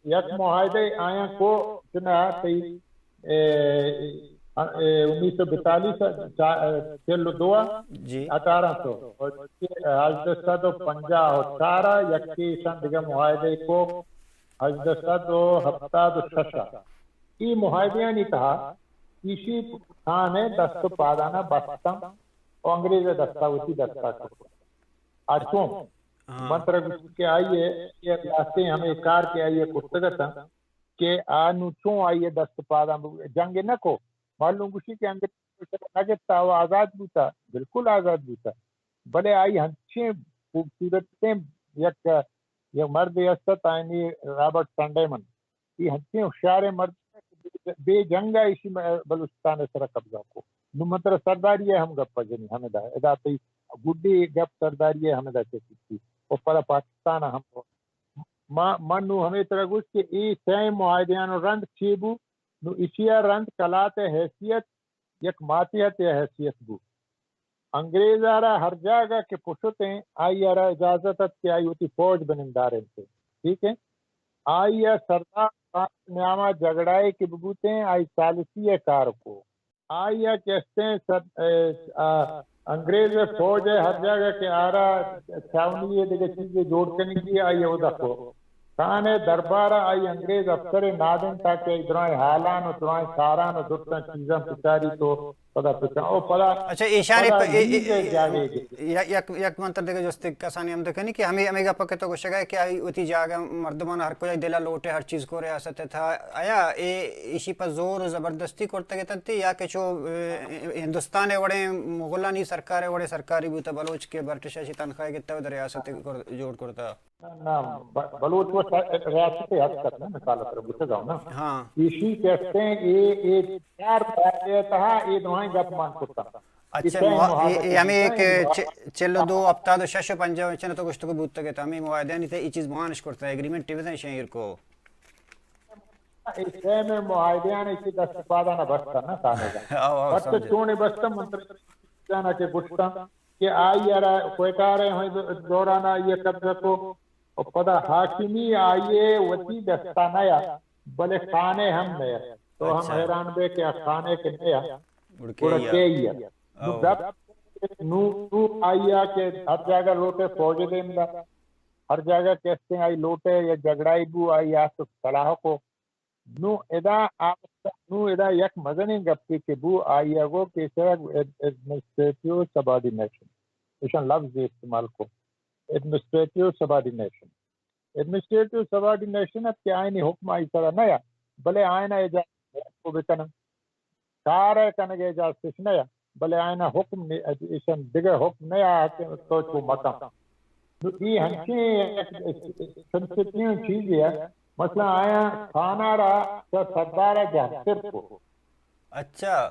یک معاہدے آیا کو جنا تی 1942 چلو دوا جی 1800 اور 1850 یکی سن دیگه معاہدے کو 1876 یہ معاہدے نہیں کہا کسی خان دست پادانا بستم اور انگریز دستا ہوتی دستا کرتا آجوں منتر کے آئیے یہ راستے ہمیں کار کے آئیے کتگتا کہ آنو چون آئیے دست پادانا جنگ نہ کو معلوم کسی کے انگریز نگتا وہ آزاد بوتا بالکل آزاد بوتا بلے آئی ہنچیں خوبصورتیں یک مرد یستت آئینی رابرٹ سنڈیمن یہ ہنچیں ہوشیار مرد بے جنگا اسی بلوچستان سر قبضہ کو نو مطلب سرداری ہے ہم گپ جنی ہمیں دا ادا تی گڈی گپ سرداری ہے ہمیں دا چکی تھی اور پر پاکستان ہم منو ہمیں طرح گوش کہ ای سیم معاہدیان رند چیبو نو اسیا رند کلات حیثیت یک ماتیت حیثیت بو انگریز آرہ ہر جگہ کے پشتیں آئی آرہ اجازت کہ آئی ہوتی فوج بننداریں سے ٹھیک ہے آئی سردار نیامہ جگڑائے کی ببوتیں آئی سالسی کار کو آئی کہتے ہیں انگریز فوج ہے ہر جگہ کے آرہ چھاونی ہے دیکھے چیزیں جوڑ کرنے کی آئی ہے کو کانے دربارہ آئی انگریز افسر نادن تاکہ ادھرائیں حالان و ادھرائیں ساران و درتاں چیزاں پچاری تو پدا پچھا او پدا اچھا ایشانی یک منتر دیکھے جو استک کسانی ہم دیکھنی کہ ہمیں گا پکے تو گوشہ گئے کہ آئی اتی جاگہ مردمان ہر کوئی دلہ لوٹے ہر چیز کو ریاست تھا آیا ایشی پر زور و زبردستی کرتے گئے تنتی یا کہ چو ہندوستان وڑے مغلانی سرکار وڑے سرکاری بوتا بلوچ کے برٹشاشی تنخواہ گتا ہے ریاست جوڑ کرتا نا بلوچ وہ ریاست حد تک نا مثال پر بوتا جاؤ نا ایشی کہتے ہیں یہ چار بارے تہا یہ دوائیں گپ مان کرتا اچھا ہمیں ایک چلو دو اپتاد و شش و پنجہ چنہ تو گشتو کو بوتا گئے تو ہمیں معاہدہ نہیں تھا یہ چیز مہانش کرتا ہے اگریمنٹ ٹی ویزن شہر کو اس میں معاہدیاں اسی دست پادا نہ بستا نا سانے گا بس چونے بستا منتر جانا کے گشتا کہ آئی یارا کوئٹارے ہیں دورانا یہ قبضہ کو اور پدا حاکمی آئیے وطی دستا نیا بلے خانے ہم نیا تو ہم حیران بے کہ خانے کے نیا اڑکے ہی ہے نو آئیا کہ ہر جگہ لوٹے فوج دیں دا ہر جگہ کہتے ہیں آئی لوٹے یا جگڑائی بو آئی آسو صلاح کو نو ادا یک مزنی گپتی کہ بو آئی اگو کہ ایڈمنسٹریٹیو سبارڈینیشن ایشن لفظ استعمال کو ایڈمنسٹریٹیو سبارڈینیشن ایڈمنسٹریٹیو سبارڈینیشن اب کہ آئینی حکم آئی طرح نیا بلے آئینہ اجازت کو بکنم کار کنگے اجازت نیا بلے آئینہ حکم ایشن دیگر حکم نیا تو چھو مکم یہ ہنچی سنسٹیوں چیز ہے مثلا آیا کھانا رہا سردار جہتر کو اچھا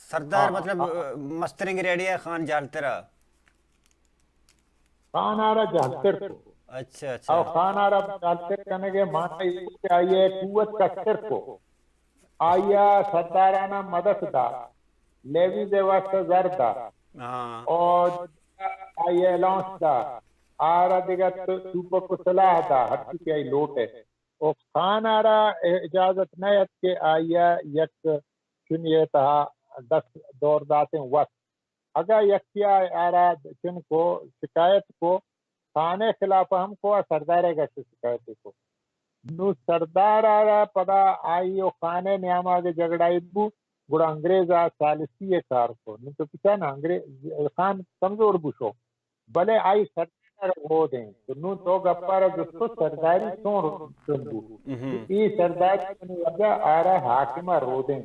سردار مطلب مسترنگ ریڈیا خان جالتے رہا کھانا رہا جہتر کو اچھا اچھا اور کھانا رہا جالتر کرنے کے معنی یہ آئیے قوت کا سر کو آیا سردارانہ مدد دا لیوی دے وقت زردہ ہاں اور آئی الاؤنس دا آرا دیگا سوپر کو صلاح دا ہر چیز آئی لوٹ ہے اور خان آرا اجازت نیت کے آیا یک چنیے تہا 10 دور داتے ہیں وقت اگر یکیا آرا چن کو شکایت کو خانے خلاف ہم کو سردارے گا شکایت کو نو سردار آرا پدا آئی او خانے نیاما کے جگڑائی بو گڑا انگریزا سالسی کار کو نہیں تو پچھا نا انگریز خان کمزور بوشو بلے آئی سردار ہو دیں تو نو تو گپارا جس کو سرداری سون چنبو ای سرداری کنی وجہ آرا حاکمہ رو دیں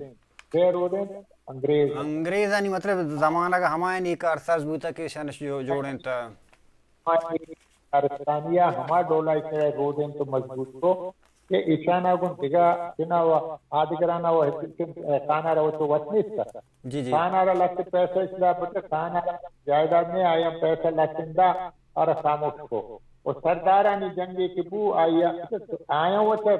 پھر رو دیں انگریز انگریزانی مطلب زمانہ کا ہمائے نہیں کارساز بوتا کہ شانش جوڑیں تا ارستانیہ ہما ڈولا اسے رو دیں تو مضبوط کو کہ ایشانہ گن تگا چنا و آدگرانا و خانہ رو تو وطنیس کا جی جی خانہ رو لگتے پیسہ اسلا بتا خانہ رو جائیداد میں آیا پیسہ لگتندہ اور خاموش کو اور سردارانی جنگی کی بو آیا وہ تو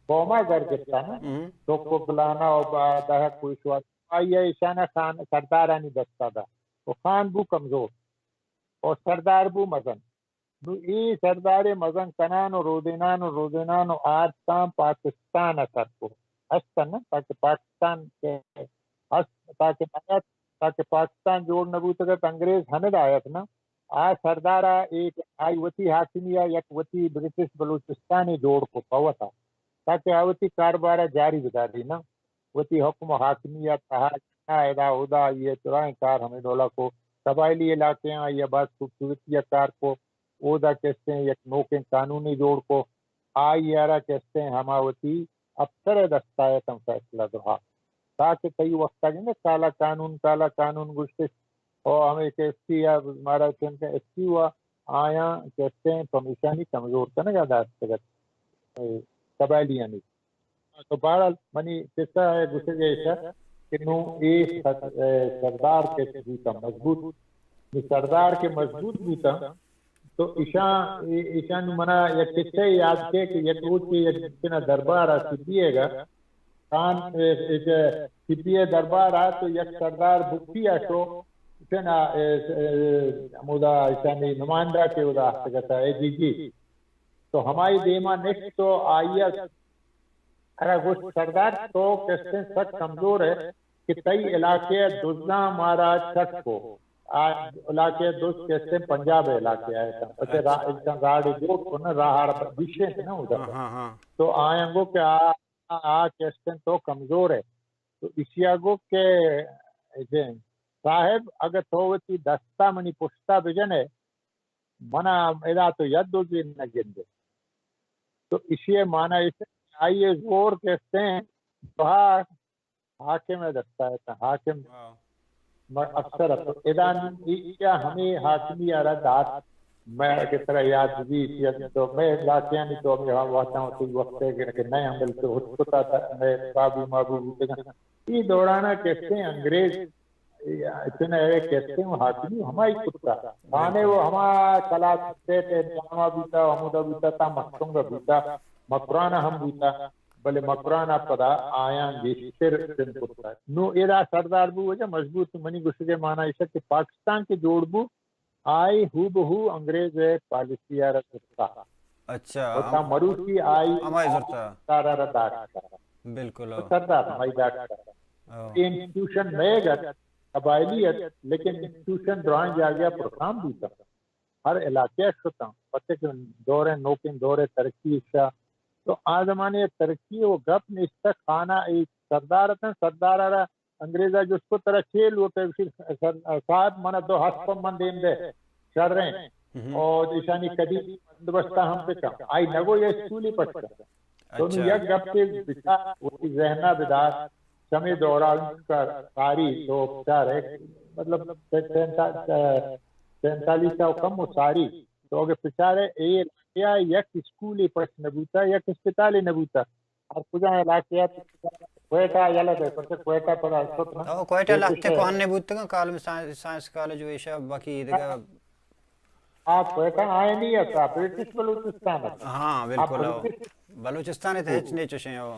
قوما گرگستا نا تو کو بلانا و دہا کوئی شوات آیا ایشانہ خان سردارانی دستا دا وہ خان بو کمزور اور سردار بو مزن نو ای سردار مزن کنان و رودینان و آرستان پاکستان اثر کو ہستن نا تاکہ پاکستان کے تاکہ پاکستان جوڑ نبوتگت انگریز ہمیں آیت نا آ سردارہ ایک آئی وطی حاکمیہ یک وطی برٹش بلوچستانی جوڑ کو پوتا تاکہ آوتی کاربارہ جاری بدا دی نا وطی حکم و حاکمیہ تحاجہ ادا ادا یہ چرائیں کار ہمیں ڈولا کو قبائلی علاقے ہیں یا بعض خوبصورتی کار کو اودا کہتے ہیں یک نوکیں قانونی جوڑ کو آئی یارا کہتے ہیں ہماوتی افسر دستایتم فیصلہ دہا تاکہ کئی وقت آگے کالا قانون گشتش اور ہمیں کہتی ہے ہمارا چنکہ اسی ہوا آیا کہتے ہیں پمیشانی کمزور کرنے کا داشت قبائلیاں نہیں تو بہرحال منی قصہ ہے گسے جیسا کہ نو ایک سردار کے بوتا مضبوط سردار کے مضبوط بوتا تو ایشان منا یک قصہ یاد کے کہ یک روز کی یک دربار سپیے گا خان ایک سپیے دربار آ تو یک سردار بکتی آشو اتنا مودا ایشانی نمائندہ کے ادا کہتا ہے جی تو ہماری دیما نیکسٹ تو آئیہ ارے وہ سردار تو کہتے سچ کمزور ہے کہ کئی علاقے دزنا مارا چھٹ کو علاقے دوست کہتے ہیں پنجاب علاقے آئے تھا راڑی جوٹ کو نا راہار بیشے تھے نا ادھر تو آئیں گو کہ کہتے ہیں تو کمزور ہے تو اسی آگو کہ صاحب اگر توتی دستا منی پشتا بجنے منا ادا تو ید دو جی نہ گندے تو اسی مانا اسے آئیے زور کہتے ہیں بہا حاکم دستا ہے حاکم اکثر ادان کیا ہمیں حاکمی ارادات میں کس طرح یاد بھی تو میں لاکیاں نہیں تو میں واتا ہوں تو وقت ہے کہ نئے عمل سے ہوتا تھا میں بابو مابو یہ دورانا کہتے ہیں انگریز اتنا ہے کہتے ہیں حاکمی ہماری کتا کھانے وہ ہمارا کلا سکتے تھے جامعہ بیتا حمودہ بیتا تا مکرونگا بیتا مکرانا ہم بیتا بلے مکرانا پدا آیاں گیشتر دن کتا نو ایرا سردار بو وجہ مضبوط منی گسگے مانا ایسا کہ پاکستان کے جوڑ بو آئی ہو بہو انگریز پالیسی آرہ سکتا اچھا ہوتا مروسی آئی ہمائی زرتا سارا داٹ بالکل سردار ہمائی داٹ انسٹیٹیوشن میں گا قبائلیت لیکن انسٹیٹیوشن درائیں جا گیا پروگرام بھی تھا ہر علاقے شتا پتے کہ دورے نوکن دورے ترقی شاہ تو آزمانے ترقی وہ گپ نشتہ کھانا ایک سردار تھا سردار آرہ انگریزہ جو اس کو طرح کھیل ہوتا ہے صاحب منا دو ہاتھ پر من دین دے چڑھ رہے ہیں اور اشانی کدی بندوبستہ ہم پہ کم آئی نگو یہ سکولی پچھتا تو یک گپ کے بچا وہ ذہنہ بدار سمی دوران کا ساری دو چار ہے مطلب 45 کا کم وہ ساری تو اگر پچارے یا یک اسکولی پچھ نبوتا یک اسپتالی نبوتا اور کجا علاقے کوئٹہ یلا دے پرچہ کوئٹہ پر آسوتنا کوئٹہ لگتے کوہن نبوتا گا کالم سائنس کالج ویشا باقی دیگا آپ کوئٹہ آئے نہیں ہے برٹش بلوچستان ہے ہاں بالکل بلوچستان ہے تو ہچ نہیں چوشیں ہو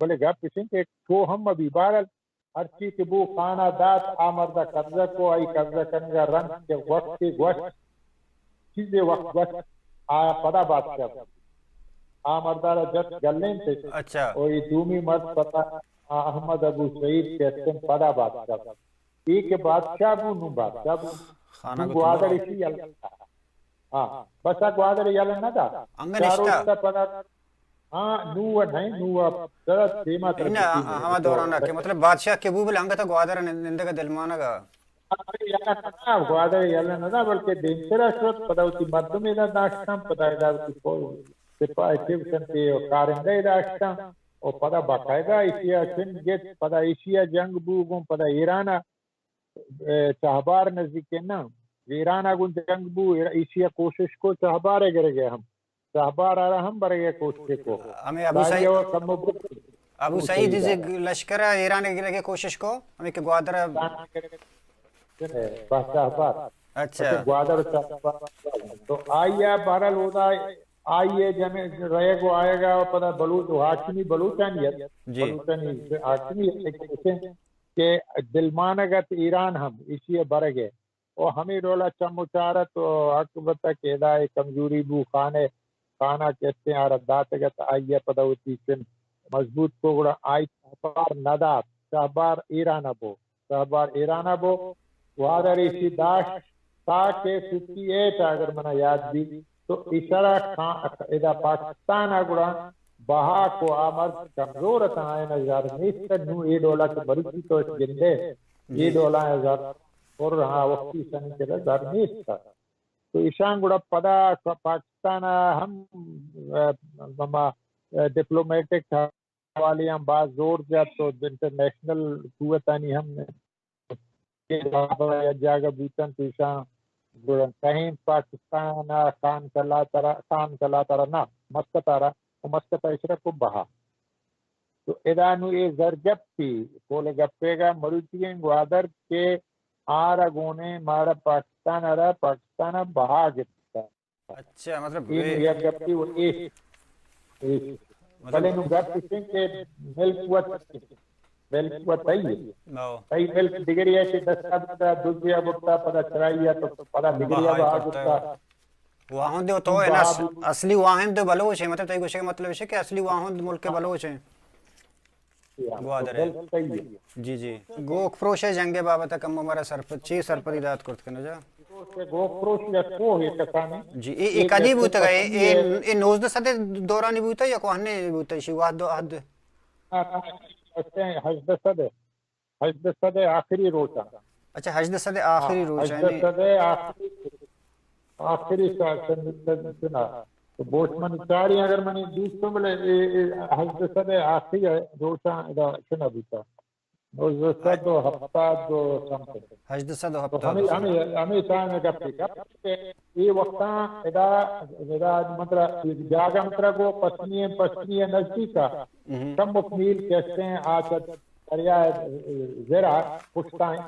بولے گا پسند کہ تو ہم ابھی بارل ہر چیز کے بو خانہ دات آمردہ قبضہ کو آئی قبضہ کرنے کا رنگ کے وقت کے گوشت چیزیں وقت گوشت آیا پدا بادشاہ آمردہ جت گلیں تھے اچھا اور یہ دومی مرد پتا احمد ابو سعید کہتے ہیں پدا بادشاہ ایک بادشاہ بو نو بادشاہ بو خانہ نو کو گوادر اسی یلتا ہاں بس گوادر یلن نہ دا چاروں انگنشتا تا پدا ہاں نو نہیں نو درد دیما ان تربیتی ہما دوران کہ مطلب بادشاہ کے بو بلانگا تھا گوادر نندے کا دلمانہ کا گوادر یلن نہ دا بلکہ دینترا شد پدا ہوتی مردم ایدہ داشتاں پدا ایدہ ہوتی کوئی سپاہی کیوشن تے کارندہ داشتاں اور پدا باقاعدہ ایشیا سن گیت پدا ایشیا جنگ بوگوں پدا ایرانا چہبار نزدیک نا ایرانا گون جنگ بو ایشیا کوشش کو چہبارے گرے گئے ہم چہبار آ رہا ہم برے گئے کوشش کو ہمیں ابو سعید لشکر ایران کے کوشش کو ہمیں کہ گوادر چہبار اچھا گوادر تو آئیے بہرحال ہوتا آئیے جمع رہے گو آئے گا پتہ بلوچ ہاشمی بلوچانیت جی بلوچانی ہاشمی کہ دلمانگت ایران ہم اسی برے گئے اور ہمیں رولا چمچارت تو حق بتا کہ ادائے کمزوری بو خانہ کہتے ہیں آرداتگت آئیے پتہ ہوتی چن مضبوط کو گڑا آئی چہبار نداب چہبار ایران ابو چہبار ایران ابو وادر اسی داشت تاکہ 58 اگر منا یاد بھی تو اشارہ ادا پاکستان اگڑا بہا کو آمد کمزور تھا آئے نظر نیست نو اے ڈولا کے بروچی تو اس گندے یہ ڈولا نظر اور رہا وقتی سنی کے نظر نیست تھا تو ایشان گڑا پدا پاکستان ہم ڈپلومیٹک حوالی ہم بعض زور جات تو انٹرنیشنل قوتانی ہم نے جاگہ بیتن تو ایشان کہیں پاکستان خان کلا ترا نا مسکت آرہا وہ مسکت اشرا کو بہا تو ادانو یہ زرگپ تھی بولے گپے گا مروچین گوادر کے آرہ گونے مارا پاکستان آرہا پاکستان بہا گتا اچھا مطلب یہ گپ تھی وہ بلے نو گپ تھی کہ ملک وقت صحیح ملک ڈگری ہے کہ 10 بتا دوسریا بتا پدا چرائیا تو پدا ڈگریا بہا گتا واہن دے تو ہے نا اصلی واہن دے بلوچ ہیں مطلب تائی گوشے کا مطلب ہے کہ اصلی واہن ملک کے بلوچ ہیں گوادر ہے جی جی گوک فروش ہے جنگ بابا تا کم ہمارا سرپت چی سرپت ہدایت کرت کرنا جا گوک فروش یا کو ہے کسانی جی ایک ادھی بوتا گا اے 19 صدی دورانی بوتا یا کوہنے بوتا شی واحد دو حد حجد صدے آخری روچا اچھا حجد صدی آخری روچا حجد صدے آخری سنا تو بوش من چاری اگر منی دوستوں ملے حجد صدے آخری روچا ادا سنا بیتا حجد دو ہفتہ دو سمتے حجد صدو ہفتہ ہمیں چاہنے کا پھیکا یہ وقتاں ادا مطلب جاگہ مطلب وہ پسنی نزدیکا کم مکمیل کہتے ہیں آچت دریا زیرہ پشتائیں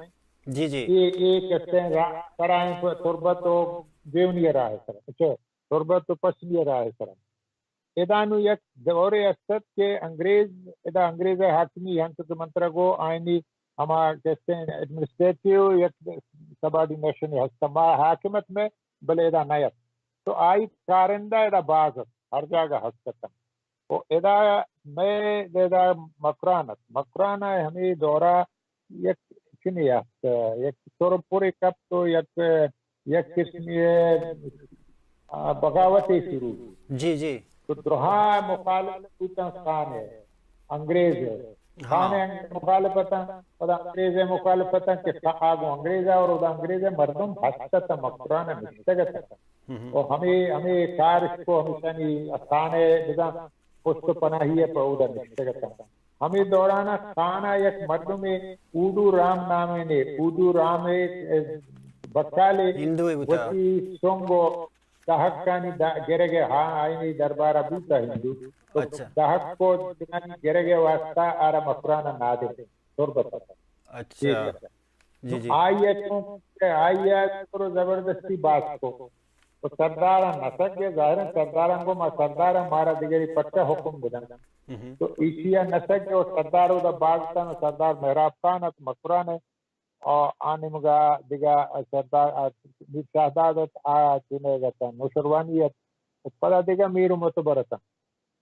جی جی یہ کہتے ہیں کرائیں تربت و دیونی راہ سر اچھا تربت و پسنی راہ سر ادانو یک دور اسد کے انگریز حاکمی ہنس منترہ کو آئینی ہما کہتے ہیں ایڈمنسٹریٹیو یک سبارڈینیشن ہستا حاکمت میں بلے ادا نیت تو آئی کارندہ ادا باز ہر جاگہ ہستا وہ ادا میں ادا مکرانہ ہمیں دورہ یک چنی ہے یک سورپوری کپ تو یک قسمی بغاوتی شروع جی جی تو درہا مخالفت خان ہے انگریز ہے خان مخالفت ادا انگریز مخالفت کہ آگو انگریز اور ادا انگریز مردم حسد مکرانہ مشتگت اور ہمیں کارش کو ہمیشہ نہیں خانے بدا پشت پناہی ہے پہودا مشتگت ہمیں دورانا خانہ یک مردم اودو رام نامے نے اودو رام بکالے وچی سونگو دہکانی گرگے ہاں آئینی دربارہ بوتا ہندو تو دہک کو جنانی گرگے واسطہ آرہ مفرانہ نادے تربت اچھا جی جی آئیے کرو زبردستی بات کو تو سرداران نسک کے ظاہر سرداران کو ما سردار ہمارا دیگری پٹا حکم بدن تو ایشیا نسک کے سرداروں دا باغستان سردار محراب خان ات مکران ہے اور آنے مگا دیگا سردار شہدادت چنے گتا نوشروانیت پدا دیگا میرو متبرتا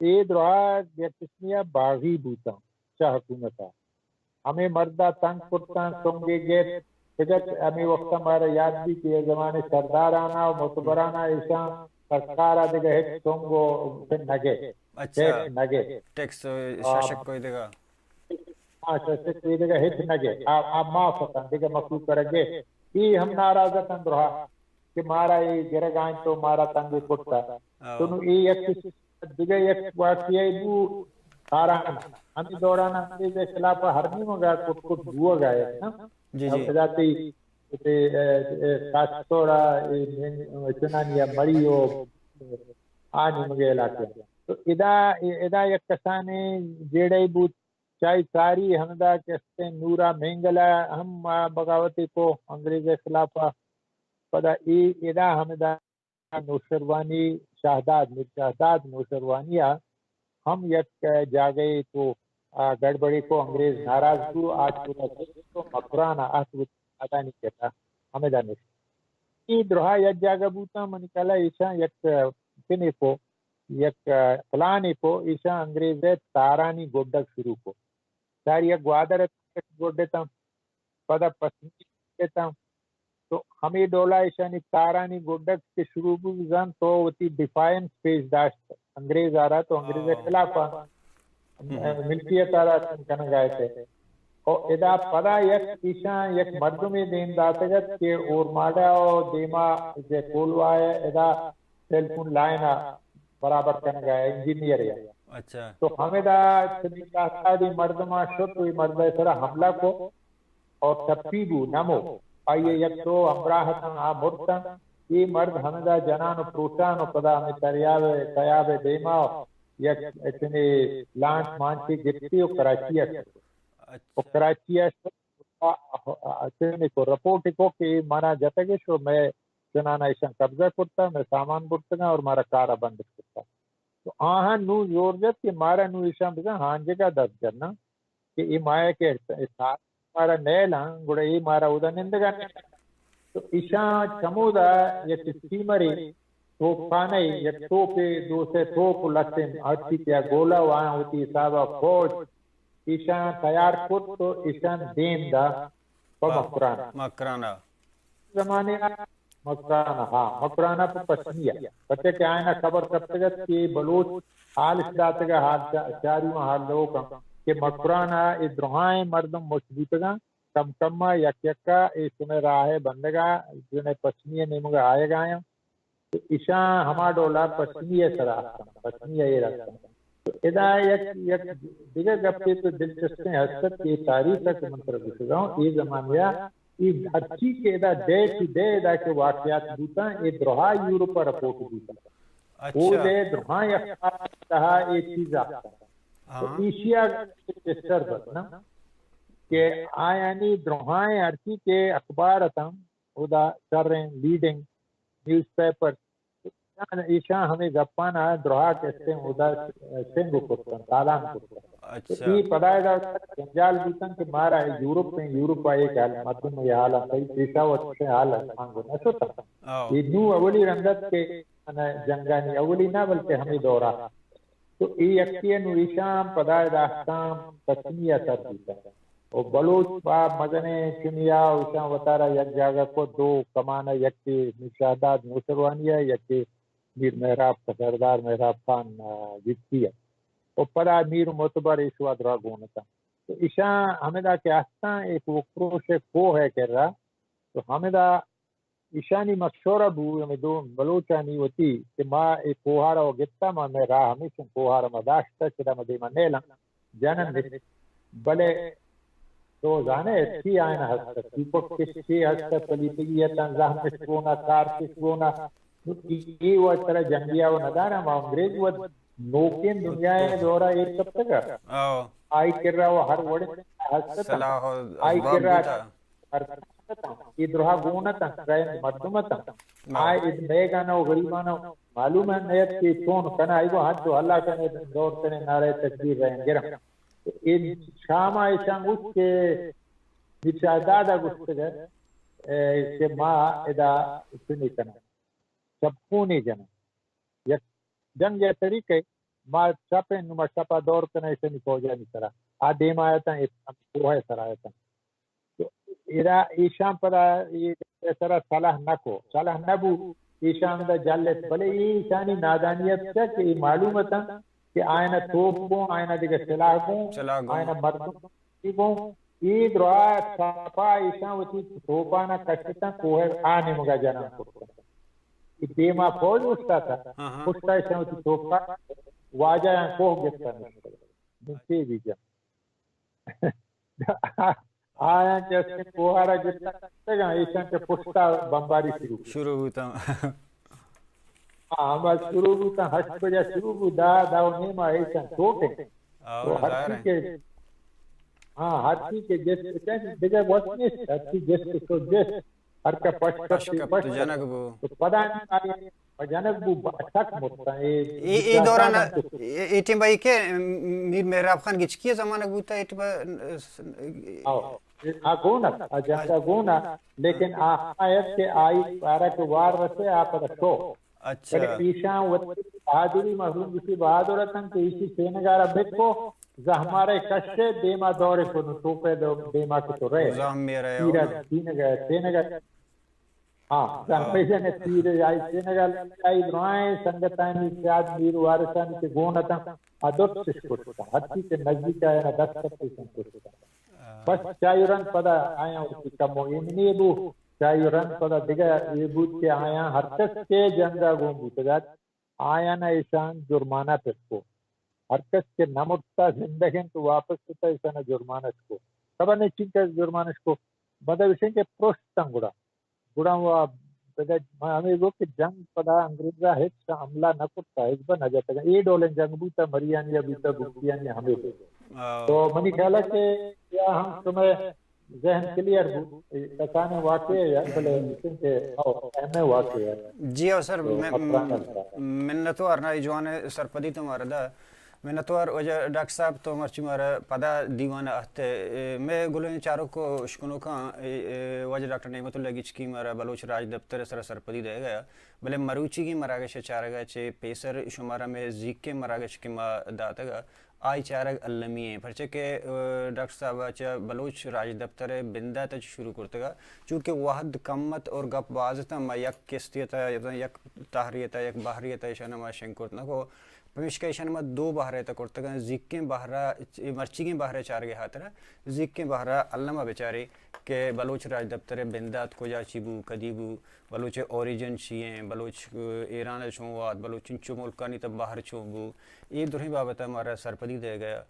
اید رہا کسنیا باغی بوتا شاہ حکومتا ہمیں مردہ تنگ پرتا سنگے گیت فکر ہمیں وقت ہمارا یاد بھی کہ زمانے سردارانا و متبرانا ایسا سرکارا دیگا ہیٹ سنگو نگے ٹیکس نگے ٹیکس شاشک کوئی دے گا شاشک کوئی دے گا ہیٹ نگے آپ معاف ہوتا دیگا مخلوق کرگے یہ ہم ناراضتاً رہا کہ مارا یہ گرگائن تو مارا تنگی پٹتا تو یہ ایک دیگا ایک واقعی بو سارانا ہمیں دورانا کے خلاف ہرنی مگا کٹ کٹ بھو گئے جی جی جاتی کاشتورا چنانیا مریو آنی مگے علاقے تو ادا یک کسانے جیڑے بود چاہی ساری ہمدا کہتے نورا مہنگلا ہم بغاوتی کو انگریز خلاف پدا ادا ہمدا نوشروانی شہداد میر شہداد نوشروانیہ ہم یک جاگئے تو گڑبڑی کو انگریز ناراض کو آج کو مکرانا آج ادا نہیں کہتا ہمیں دانش یہ درہا یک جاگہ بوتا من کلا ایشا یک کنے کو یک پلانے کو ایشا انگریز تارانی گوڈک شروع کو ساری یک گوادر گوڈتا پدا پسندی دیتا تو ہمیں ڈولا ایشانی تارانی گوڈک کے شروع بزن تو وتی ڈیفائنس پیش داشت انگریز آ رہا تو انگریز کے خلاف ملکیت آ رہا کن گائے تھے اور ادا پدا یک ایشا یک مردمی دین داتگت کہ اور ماڈا اور دیما جے کولوا ہے ادا ٹیلیفون لائنا برابر کن گائے انجینئر ہے اچھا تو ہمیں دا چنی کہتا دی مردمہ شد ہوئی مردہ سرا حملہ کو اور تفیبو نمو آئیے یک تو امراحتاں آمرتاں یہ مرد ہمیں دا جنان و پروٹان و پدا ہمیں تیاب دیما یک اتنے لانچ مانچی گرتی و کراچی اور کراچی کو رپورٹ کو کہ مانا جاتا کہ شو میں جنانا ایشان قبضہ کرتا میں سامان برتا اور مارا کارا بند کرتا تو آہاں نو زور جت کہ مارا نو ایشان بزا ہانجے کا دست کرنا کہ یہ مایا کے مارا نیل ہاں گوڑا یہ مارا اودا نندگا تو ایشان چمودا یک سیمری توپ خانے یک توپے دو سے توپ لسن آٹی کیا گولا وہاں ہوتی صاحبہ فوج ایشان تیار کت تو ایشان دین دا مکرانا زمانے مکرانا ہاں مکرانا پہ پسنیا بچے کہ آئینا خبر کرتگت کہ بلوچ حال اس داتگا حال چاری حال لوگا کہ مکرانا ادرہائیں مردم مشبوطگا کم کم یک یکا سنے راہ بندگا جنہیں پسنیا نیمگا آئے گا تو ایشان ہما ڈولا پسنیا سراحتا پسنیا یہ رکھتا تو ادا یک دیگر گپتے تو دلچسپیں حسد کی تاریخ کا منتر گسگا ہوں یہ زمانیہ یہ اچھی کے ادا ڈے ٹو ڈے ادا کے واقعات دوتا ہیں یہ درہا یورپ پر رپورٹ دوتا وہ دے درہا یک کہا یہ چیز آتا تو ایشیا ڈسٹر بسنا کہ آیانی درہائیں ارچی کے اخبار اتاں ادا کر رہے ہیں لیڈنگ نیوز پیپر ایشان ہمیں گپانا درہا کہتے ہیں ادا سنگو کرتا تالان کرتا یہ پڑھائے دا جنجال بیتن کہ مارا ہے یورپ میں یورپ آئے کہ مدن میں یہ حالا صحیح پیشا وقت سے حالا مانگو نسو تا یہ نو اولی رندت کے جنگانی اولی نہ بلکہ ہمیں دورا تو یہ یکیہ نو ایشان پڑھائے دا احکام تسمیہ سر دیتا ہے اور بلوچ باب مدنے چنیا ایشان وطارہ یک جاگہ کو دو کمانا یک کی مشاہدات نوشروانیہ یک کی میر محراب کا سردار محراب خان جیتی ہے اور پڑا میر معتبر ایشواد را گونتا تو ایشان ہمیدہ کے آستان ایک وکروش کو ہے کر رہا تو ہمیدہ ایشانی مشورہ بو ہمیں دو بلوچانی ہوتی کہ ماں ایک کوہارا و گتا ماں میں راہ ہمیشن کوہارا مداشتا چلا مدیمہ نیلا جانن بلے تو جانے اچھی آئین ہستا تیپک کشی ہستا پلیتگیتا زحمت کونا کار کشونا یہ وہ طرح جنگیہ و ندانا ما انگریز و نوکین دنیا دورا ایک کب تک آئی کر رہا وہ ہر وڑے ہستا آئی کر رہا إدرها قونة كاين مردمة إد بيغانا وغريبانا معلوم ہے نیت کی چون کنا ایگو حد تو اللہ کنے دور کنے نعرہ تکبیر رہیں گرم ان شاما ایشان گوش کے نشادادا گوشت گئے کہ ما ادا سنی کنا شبخونی جنا یک جنگ یا طریقے ما شپے نما شپا دور کنے ایسے فوجا نہیں سرا آدیم آیا تھا کوہ سرا آیا تھا تو ایشان پر سرا صلاح نکو صلاح نبو ایشان دا جلت بلے ایشانی نادانیت سے کہ معلومتا کہ آئینہ توپ بوں آئینہ دیگر سلاح بوں آئینہ مردم بوں عید روا چھاپا ایشان وچی توپانا کشتا کوہ آنے مگا جنان کرتا دیما فوج اٹھتا تھا اٹھتا ایشان وچی توپا واجہ یہاں کوہ گفتا نشتے بھی جا آیا کہ اس کے کوہارا گفتا کرتے گا ایشان کے پشتا بمباری شروع ہوتا ہاں شروع ہوتا ہٹ بجا شروع ہوتا داو نیما ایشان چھوٹے تو ہٹی کے ہاں ہٹی کے جس دیگر وسنیس ہٹی جس کو جس ہر کا پشت جنک بو تو پدا نہیں آئی جنک بو شک مرتا ہے ای دوران ایٹیم بھائی کے میر محراب خان گچکی زمانہ بوتا ایٹیم گونا جنگا گونا لیکن آیت کے آئی پارا کے وار رسے آپ رکھو اچھا ایشان بہادری محروم جسی بہادرتن کہ اسی سینگارہ بکو زہمارے کشے دیما دورے کو نٹوپے دیما کے تو رہے زہم میں رہے تیرہ سینگار سینگار ہاں زہمیزہ نے تیرے آئی سینگار آئی دعائیں سنگتانی سیاد میر وارثانی کے گونتا ادوٹ سشکتا حتی کے نزدیک آیا نا 10 کرتے سنکتا بس چایوران پدا آیا اسی کمو امنی بو چایوران پدا دیگر یہ بود کے آیا ہر کس کے جنگا گون بوتگات آیا نا ایشان جرمانہ پر کو ہر کس کے نمٹتا زندگین تو واپس کتا ایسا نا جرمانہ کو خبر نہیں چنکا جرمانہ کو مدد اسے کے پروشتن گڑا ہوا ہمیں گو کہ جنگ پدا انگریزہ ہیچ عملہ نہ کرتا ہے اس بار نہ جاتا ہے یہ ڈولن جنگ بوتا مریانی یا بوتا گفتیانی ہمیں دے تو منی خیال ہے کہ کیا ہم تمہیں ذہن کلیئر کسانے واقع ہے یا بلے مسلم کے اہمیں واقع ہے جی ہاں سر منتو ارنا جوان سرپدی تمہارا دا منتوار وجہ ڈاکٹر صاحب تو مرچی مارا پدا دیوانہ اہتے میں گلوین چاروں کو شکنوں کا وجہ ڈاکٹر نعمت اللہ گچکی مارا بلوچ راج دفتر سر سرپدی دے گیا بلے مروچی کی مراگش چارگا چے پیسر شمارا میں زیک کے مراگش کی ما داتا گا آئی چارگ علمی ہیں پرچہ کہ ڈاکٹر صاحب چا بلوچ راج دفتر بندہ تج شروع کرتے گا چونکہ واحد کمت اور گپ بازتا ما یک کستیتا یک تحریتا یک بحریتا ایشانا ما شنکورتنا کو پمیشکا ایشان ما 2 بحرے تا کرتا گا زیکیں بحرہ مرچی بحرے چارگے ہاترہ زیکیں بحرہ علمہ بیچاری کہ بلوچ راج دفتر بندات کو جا چیبو کدیبو بلوچ اوریجن چیئیں بلوچ ایران چونوات بلوچ چنچو ملکانی تب باہر چونبو یہ درہیں بابتا ہمارا سرپدی دے گیا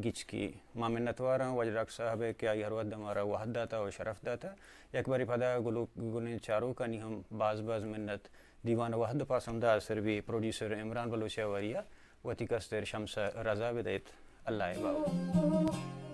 گچ کی ما منتوارا وجراک صاحب کیا یہ ود ہمارا وحد داتا و شرف داتا یک باری پدا گلین چاروں کا نہیں ہم باز منت دیوان وحد پاسمدہ سروی پروڈیوسر عمران بلوچ وریا وتی کستر شمس رضا بدیت اللہ باو